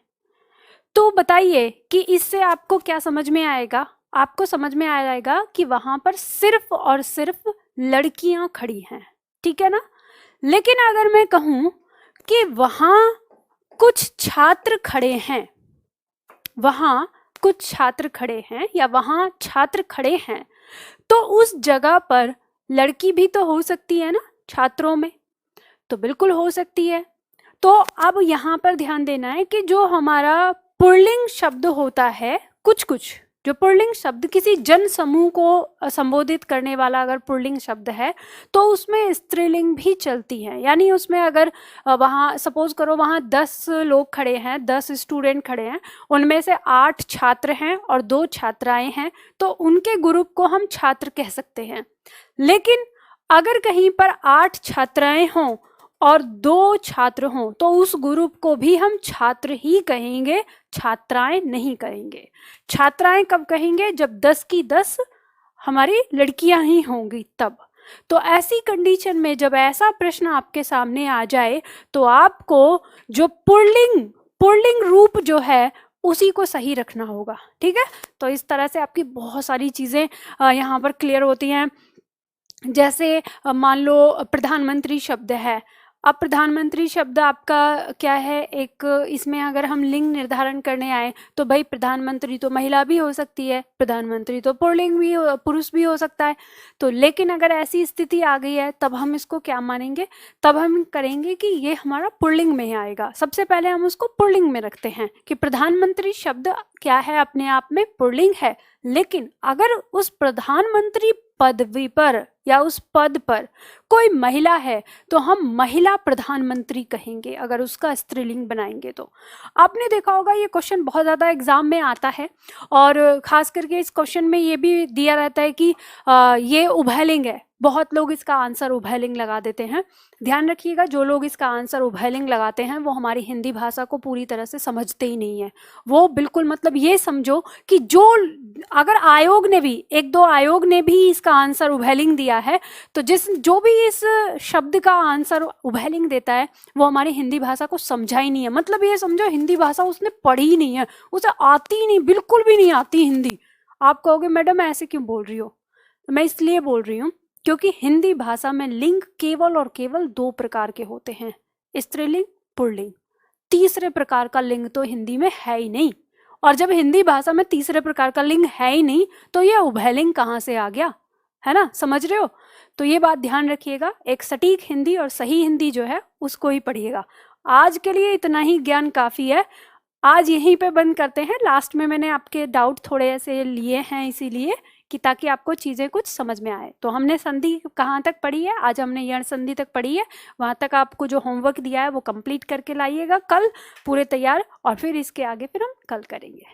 S1: तो बताइए कि इससे आपको क्या समझ में आएगा? आपको समझ में आ जाएगा कि वहाँ पर सिर्फ और सिर्फ लड़कियां खड़ी हैं, ठीक है ना। लेकिन अगर मैं कहूँ कि वहाँ कुछ छात्र खड़े हैं, वहाँ कुछ छात्र खड़े हैं या वहाँ छात्र खड़े हैं, तो उस जगह पर लड़की भी तो हो सकती है ना छात्रों में, तो बिल्कुल हो सकती है। तो अब यहाँ पर ध्यान देना है कि जो हमारा पुल्लिंग शब्द होता है, कुछ जो पुल्लिंग शब्द किसी जन समूह को संबोधित करने वाला अगर पुल्लिंग शब्द है, तो उसमें स्त्रीलिंग भी चलती है। यानी उसमें अगर वहाँ सपोज करो वहाँ 10 लोग खड़े हैं, 10 स्टूडेंट खड़े हैं, उनमें से 8 छात्र हैं और 2 छात्राएं हैं, तो उनके ग्रुप को हम छात्र कह सकते हैं। लेकिन अगर कहीं पर 8 छात्राएं हों और 2 छात्र हों तो उस ग्रुप को भी हम छात्र ही कहेंगे, छात्राएं नहीं कहेंगे। छात्राएं कब कहेंगे? जब 10 की 10 हमारी लड़कियां ही होंगी तब। तो ऐसी कंडीशन में जब ऐसा प्रश्न आपके सामने आ जाए तो आपको जो पुल्लिंग रूप जो है उसी को सही रखना होगा। ठीक है, तो इस तरह से आपकी बहुत सारी चीज़ें यहाँ पर क्लियर होती हैं। जैसे मान लो प्रधानमंत्री शब्द है, अब प्रधानमंत्री शब्द आपका क्या है, एक इसमें अगर हम लिंग निर्धारण करने आए तो भाई प्रधानमंत्री तो महिला भी हो सकती है, प्रधानमंत्री तो पुल्लिंग भी पुरुष भी हो सकता है। तो लेकिन अगर ऐसी स्थिति आ गई है तब हम इसको क्या मानेंगे? तब हम करेंगे कि ये हमारा पुल्लिंग में आएगा। सबसे पहले हम उसको पुल्लिंग में रखते हैं कि प्रधानमंत्री शब्द क्या है, अपने आप में पुल्लिंग है। लेकिन अगर उस प्रधानमंत्री पदवी पर या उस पद पर कोई महिला है तो हम महिला प्रधानमंत्री कहेंगे, अगर उसका स्त्रीलिंग बनाएंगे तो। आपने देखा होगा ये क्वेश्चन बहुत ज़्यादा एग्जाम में आता है, और खास करके इस क्वेश्चन में ये भी दिया रहता है कि ये उभयलिंग है। बहुत लोग इसका आंसर उभयलिंग लगा देते हैं। ध्यान रखिएगा, जो लोग इसका आंसर उभयलिंग लगाते हैं वो हमारी हिंदी भाषा को पूरी तरह से समझते ही नहीं है। वो बिल्कुल मतलब ये समझो कि जो अगर आयोग ने भी, 1-2 आयोग ने भी इसका आंसर उभयलिंग दिया है तो जो भी इस शब्द का आंसर उभयलिंग देता है वो हमारी हिंदी भाषा को समझा ही नहीं है। मतलब ये समझो हिंदी भाषा उसने पढ़ी ही नहीं है, उसे आती ही नहीं, बिल्कुल भी नहीं आती हिंदी। आप कहोगे मैडम ऐसे क्यों बोल रही हो? मैं इसलिए बोल रही हूँ क्योंकि हिंदी भाषा में लिंग केवल और केवल 2 प्रकार के होते हैं, स्त्रीलिंग, पुल्लिंग। तीसरे प्रकार का लिंग तो हिंदी में है ही नहीं। और जब हिंदी भाषा में तीसरे प्रकार का लिंग है ही नहीं तो ये उभयलिंग कहाँ से आ गया? है ना, समझ रहे हो? तो ये बात ध्यान रखिएगा, एक सटीक हिंदी और सही हिंदी जो है उसको ही पढ़िएगा। आज के लिए इतना ही ज्ञान काफ़ी है, आज यहीं पे बंद करते हैं। लास्ट में मैंने आपके डाउट थोड़े ऐसे लिए हैं इसीलिए कि ताकि आपको चीज़ें कुछ समझ में आए। तो हमने संधि कहाँ तक पढ़ी है? आज हमने यण संधि तक पढ़ी है। वहाँ तक आपको जो होमवर्क दिया है वो कंप्लीट करके लाइएगा कल पूरे तैयार, और फिर इसके आगे फिर हम कल करेंगे।